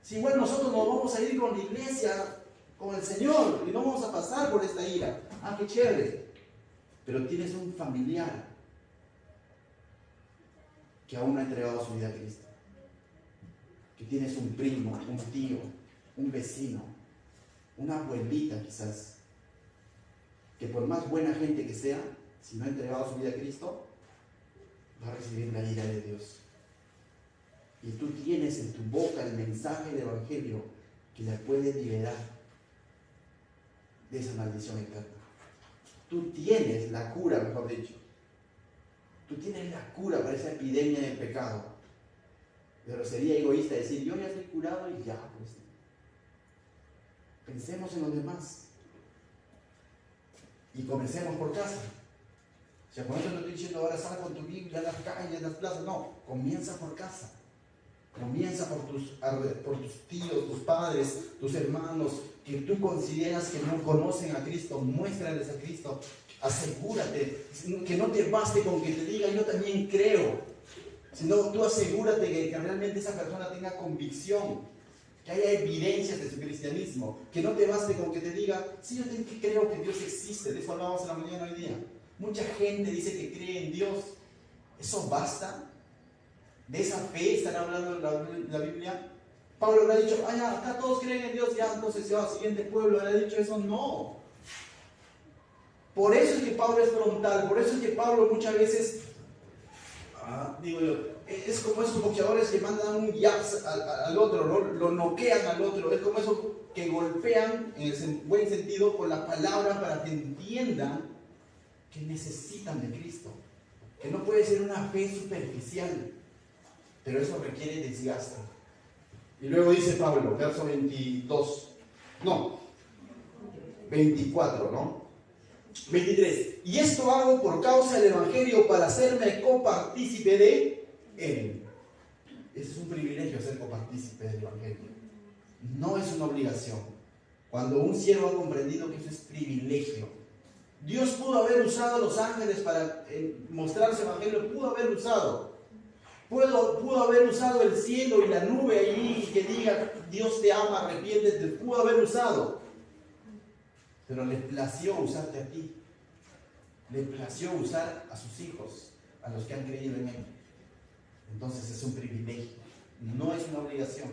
Si igual nosotros nos vamos a ir con la iglesia, con el Señor, y no vamos a pasar por esta ira. Ah, qué chévere. Pero tienes un familiar que aún no ha entregado su vida a Cristo. Que tienes un primo, un tío, un vecino, una abuelita quizás, que por más buena gente que sea, si no ha entregado su vida a Cristo, va a recibir la ira de Dios. Y tú tienes en tu boca el mensaje del Evangelio que le puede liberar de esa maldición eterna. Tú tienes la cura, mejor dicho. Tú tienes la cura para esa epidemia del pecado. Pero sería egoísta decir, yo ya estoy curado y ya, pues. Pensemos en los demás. Y comencemos por casa. O sea, con esto no estoy diciendo ahora sal con tu Biblia en las calles, en las plazas. No, comienza por casa. Comienza por tus tíos, tus padres, tus hermanos, que tú consideras que no conocen a Cristo. Muéstrales a Cristo. Asegúrate, que no te baste con que te diga yo también creo, sino tú asegúrate que realmente esa persona tenga convicción, que haya evidencias de su cristianismo, que no te baste con que te diga sí, yo creo que Dios existe. De eso hablábamos en la mañana hoy día. Mucha gente dice que cree en Dios. ¿Eso basta? ¿De esa fe están hablando en la Biblia? Pablo habrá dicho, ya, acá todos creen en Dios, ya, entonces se va al siguiente pueblo. ¿Habrá dicho eso? No. Por eso es que Pablo es frontal, por eso es que Pablo muchas veces, es como esos boxeadores que mandan un jabs al otro, ¿no? Lo noquean al otro, es como esos que golpean, en el buen sentido, con las palabras para que entiendan que necesitan de Cristo, que no puede ser una fe superficial, pero eso requiere desgaste. Y luego dice Pablo, verso 24, ¿no? 23. Y esto hago por causa del Evangelio para hacerme copartícipe de él. Es un privilegio ser copartícipe del Evangelio. No es una obligación. Cuando un siervo ha comprendido que eso es privilegio. Dios pudo haber usado a los ángeles para mostrar ese Evangelio. Pudo haber usado. Pudo haber usado el cielo y la nube allí que diga Dios te ama, arrepiéntete. Pudo haber usado. Pero le plació usarte a ti. Le plació usar a sus hijos, a los que han creído en él. Entonces es un privilegio, no es una obligación.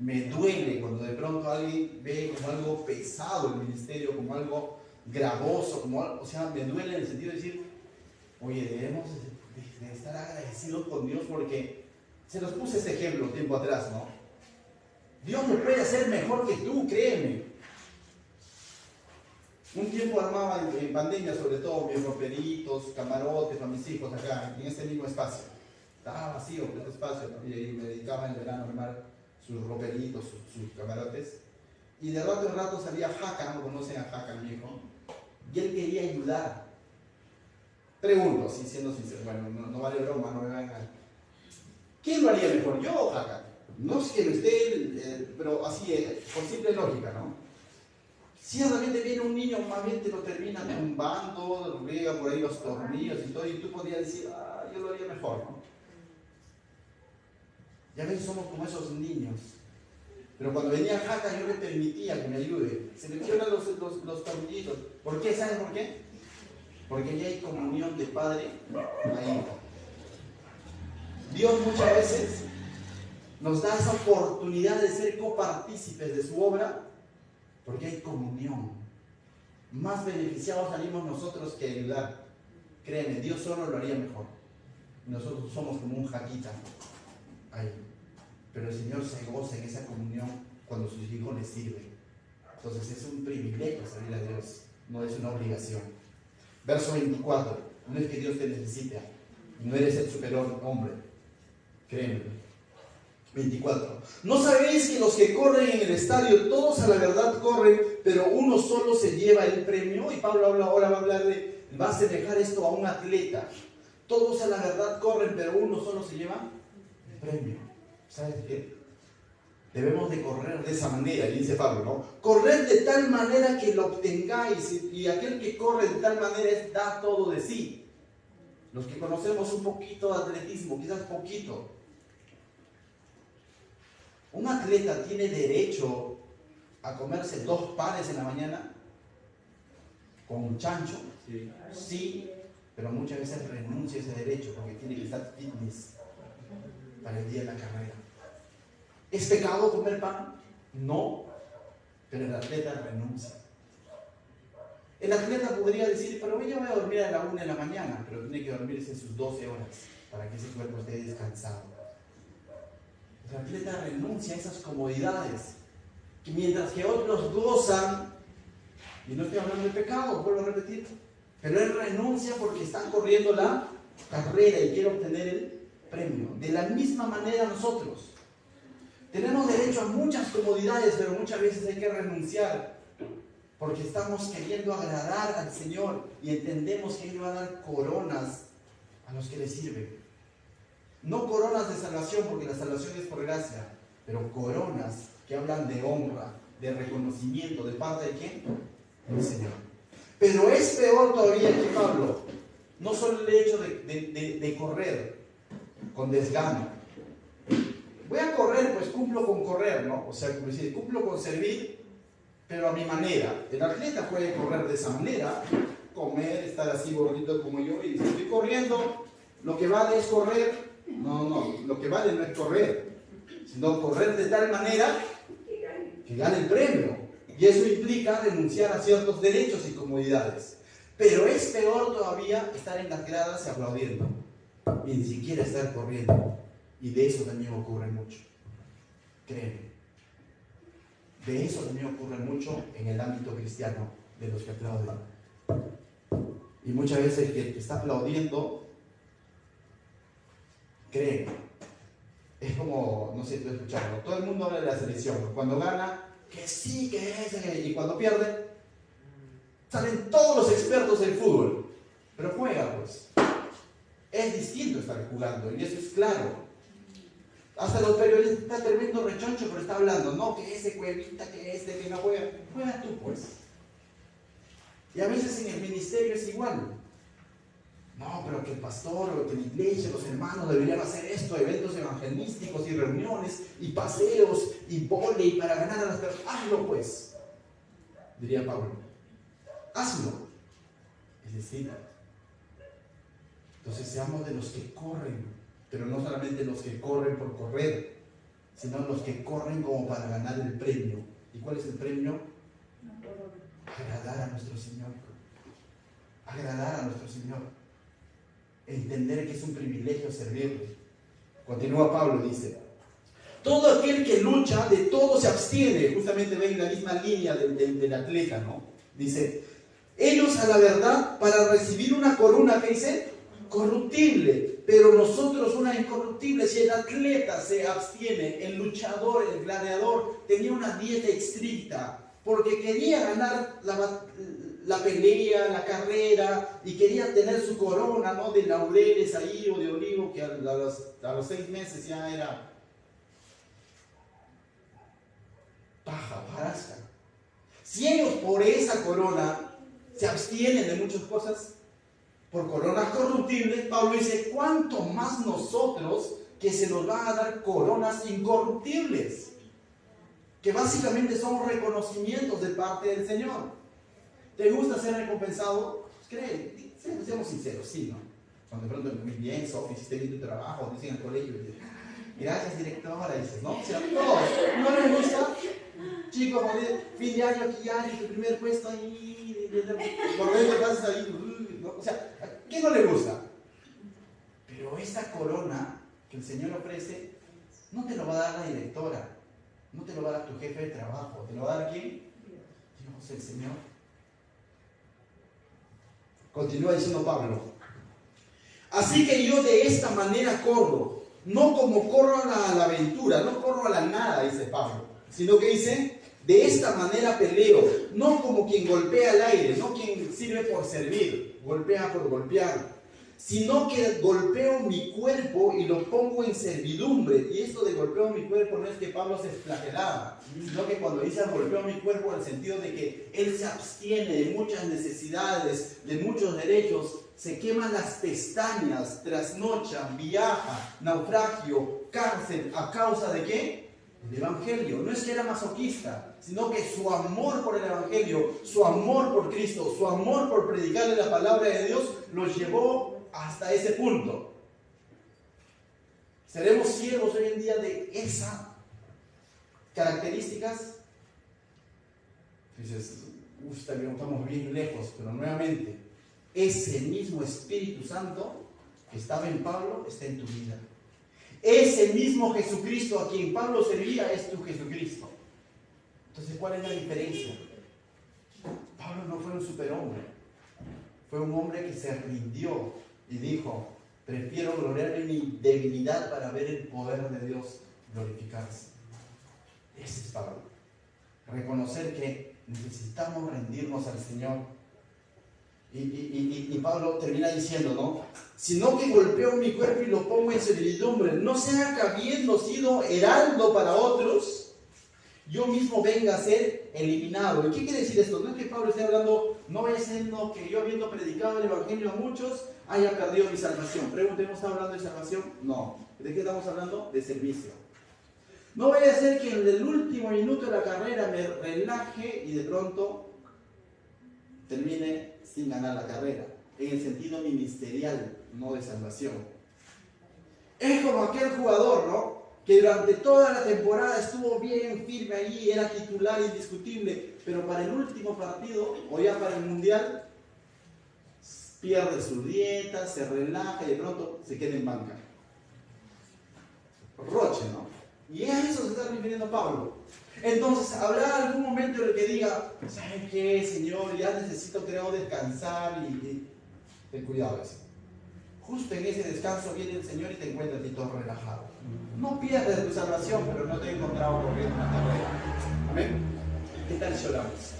Me duele cuando de pronto alguien ve como algo pesado el ministerio, como algo gravoso, me duele en el sentido de decir, oye, debemos de estar agradecidos con Dios porque se los puse ese ejemplo tiempo atrás, ¿no? Dios lo puede hacer mejor que tú, créeme. Un tiempo armaba en pandemia, sobre todo, mis roperitos, camarotes para mis hijos acá, en este mismo espacio. Estaba vacío este espacio, ¿no? Y me dedicaba en verano a armar sus roperitos, sus camarotes. Y de rato en rato salía Jaca, no conocen a Jaca, mi hijo, y él quería ayudar. Pregunto, así siendo sincero, bueno, no vale broma, no me vengan. ¿Quién lo haría mejor, yo o Jaca? No es que lo esté, pero así, por simple lógica, ¿no? Si de repente viene un niño, más bien te lo termina tumbando, riega por ahí los tornillos y todo, y tú podrías decir, yo lo haría mejor, ¿no? Y a veces somos como esos niños. Pero cuando venía Jaca, yo le permitía que me ayude. Selecciona los tornillitos. ¿Por qué? ¿Saben por qué? Porque ya hay comunión de padre a hijo. Dios muchas veces nos da esa oportunidad de ser copartícipes de su obra. Porque hay comunión. Más beneficiados salimos nosotros que ayudar. Créeme, Dios solo lo haría mejor. Nosotros somos como un Jaquita ahí. Pero el Señor se goza en esa comunión cuando sus hijos le sirven. Entonces es un privilegio servir a Dios, no es una obligación. Verso 24. No es que Dios te necesite. No eres el superhombre. Créeme. 24. ¿No sabéis que los que corren en el estadio, todos a la verdad corren, pero uno solo se lleva el premio? Y Pablo ahora va a hablar va a asemejar esto a un atleta. Todos a la verdad corren, pero uno solo se lleva el premio. ¿Sabes qué? Debemos de correr de esa manera, y dice Pablo, ¿no? Correr de tal manera que lo obtengáis, y aquel que corre de tal manera da todo de sí. Los que conocemos un poquito de atletismo, quizás poquito, ¿un atleta tiene derecho a comerse 2 panes en la mañana con un chancho? Sí, pero muchas veces renuncia a ese derecho porque tiene que estar fitness para el día de la carrera. ¿Es pecado comer pan? No, pero el atleta renuncia. El atleta podría decir, pero yo voy a dormir a la 1 de la mañana, pero tiene que dormirse sus 12 horas para que ese cuerpo esté descansado. El atleta renuncia a esas comodidades, que mientras que otros gozan, y no estoy hablando de pecado, vuelvo a repetir, pero él renuncia porque está corriendo la carrera y quiere obtener el premio. De la misma manera nosotros tenemos derecho a muchas comodidades, pero muchas veces hay que renunciar porque estamos queriendo agradar al Señor y entendemos que Él va a dar coronas a los que le sirven. No coronas de salvación, porque la salvación es por gracia, pero coronas que hablan de honra, de reconocimiento, ¿de parte de quién? Del Señor. Pero es peor todavía que Pablo, no solo el hecho de correr con desgano. Voy a correr, pues cumplo con correr, ¿no? O sea, como decir, cumplo con servir, pero a mi manera. El atleta puede correr de esa manera, comer, estar así gordito como yo, y si estoy corriendo, lo que vale es correr. No, lo que vale no es correr, sino correr de tal manera que gane el premio. Y eso implica renunciar a ciertos derechos y comodidades. Pero es peor todavía estar en las gradas y aplaudiendo, y ni siquiera estar corriendo. Y de eso también ocurre mucho. Créeme. De eso también ocurre mucho en el ámbito cristiano, de los que aplauden. Y muchas veces el que está aplaudiendo, créeme, es como, no sé si tú escucharlo, todo el mundo habla de la selección. Cuando gana, que sí, que es, y cuando pierde, salen todos los expertos del fútbol. Pero juega, pues. Es distinto estar jugando, y eso es claro. Hasta los periodistas, está tremendo rechoncho, pero está hablando, no, que ese cuevita, que este, que no juega. Juega tú, pues. Y a veces en el ministerio es igual. No, pero que el pastor, o que la iglesia, los hermanos deberían hacer esto, eventos evangelísticos y reuniones, y paseos, y vóley para ganar a las personas. Hazlo, pues, diría Pablo. Hazlo. Es decir, entonces seamos de los que corren. Pero no solamente los que corren por correr, sino los que corren como para ganar el premio. ¿Y cuál es el premio? Agradar a nuestro Señor. Agradar a nuestro Señor. Entender que es un privilegio servirle. Continúa Pablo, dice: todo aquel que lucha, de todo se abstiene. Justamente ven la misma línea del atleta, ¿no? Dice: ellos a la verdad para recibir una corona, ¿qué dice? Corruptible, pero nosotros una incorruptible. Si el atleta se abstiene, el luchador, el gladiador, tenía una dieta estricta, porque quería ganar la pelea, la carrera, y quería tener su corona, ¿no? De laureles ahí, o de olivo, que a los 6 meses ya era paja, hojarasca. Si ellos por esa corona se abstienen de muchas cosas, por coronas corruptibles, Pablo dice: ¿cuánto más nosotros, que se nos van a dar coronas incorruptibles? Que básicamente son reconocimientos de parte del Señor. ¿Te gusta ser recompensado? Pues cree, seamos sinceros, sí, ¿no? Cuando de pronto, muy bien, Sofi, hiciste bien tu trabajo, te dicen en el colegio, y dices, gracias, directora, dices, ¿no? O sea, todos, ¿no les gusta? Chicos, fin de año aquí ya, tu primer puesto ahí, por dentro pasas ahí, ¿no? O sea, ¿a quién no le gusta? Pero esta corona que el Señor ofrece, no te lo va a dar la directora, no te lo va a dar tu jefe de trabajo, ¿te lo va a dar quién? Dios, el Señor. Continúa diciendo Pablo: así que yo de esta manera corro, no como corro a la aventura, no corro a la nada, dice Pablo, sino que dice: de esta manera peleo, no como quien golpea al aire, no quien sirve por servir, golpea por golpear, sino que golpeo mi cuerpo y lo pongo en servidumbre. Y esto de golpeo mi cuerpo no es que Pablo se flagelaba, sino que cuando dice golpeo mi cuerpo, en el sentido de que él se abstiene de muchas necesidades, de muchos derechos, se queman las pestañas, trasnocha, viaja, naufragio, cárcel, ¿a causa de qué? El Evangelio. No es que era masoquista, sino que su amor por el Evangelio, su amor por Cristo, su amor por predicarle la palabra de Dios, los llevó hasta ese punto. ¿Seremos ciegos hoy en día de esas características? Dices, estamos bien lejos, pero nuevamente, ese mismo Espíritu Santo que estaba en Pablo está en tu vida. Ese mismo Jesucristo a quien Pablo servía es tu Jesucristo. Entonces, ¿cuál es la diferencia? Pablo no fue un superhombre. Fue un hombre que se rindió y dijo, prefiero gloriarme en mi debilidad para ver el poder de Dios glorificarse. Ese es Pablo. Reconocer que necesitamos rendirnos al Señor. Y Pablo termina diciendo, ¿no? Sino que golpeo mi cuerpo y lo pongo en servidumbre, no sea que habiendo sido heraldo para otros, yo mismo venga a ser eliminado. ¿Y qué quiere decir esto? No es que Pablo esté hablando, no vaya siendo que yo habiendo predicado el evangelio a muchos, haya perdido mi salvación. Preguntemos, ¿está hablando de salvación? No. ¿De qué estamos hablando? De servicio. No vaya a ser que en el último minuto de la carrera me relaje y de pronto termine sin ganar la carrera, en el sentido ministerial, no de salvación. Es como aquel jugador, ¿no? Que durante toda la temporada estuvo bien firme ahí, era titular indiscutible, pero para el último partido, o ya para el mundial, pierde su dieta, se relaja y de pronto se queda en banca. Roche, ¿no? Y a eso se está refiriendo Pablo. Entonces, habrá algún momento en el que diga, ¿saben qué, Señor? Ya necesito, creo, descansar y ten cuidado eso. Justo en ese descanso viene el Señor y te encuentra a ti todo relajado. No pierdes tu salvación, pero no te he encontrado corriendo una carrera. Amén. ¿Qué tal si oramos?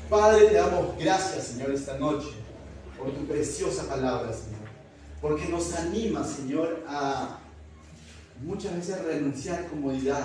Padre, te damos gracias, Señor, esta noche por tu preciosa palabra, Señor. Porque nos anima, Señor, a muchas veces renunciar a comodidad.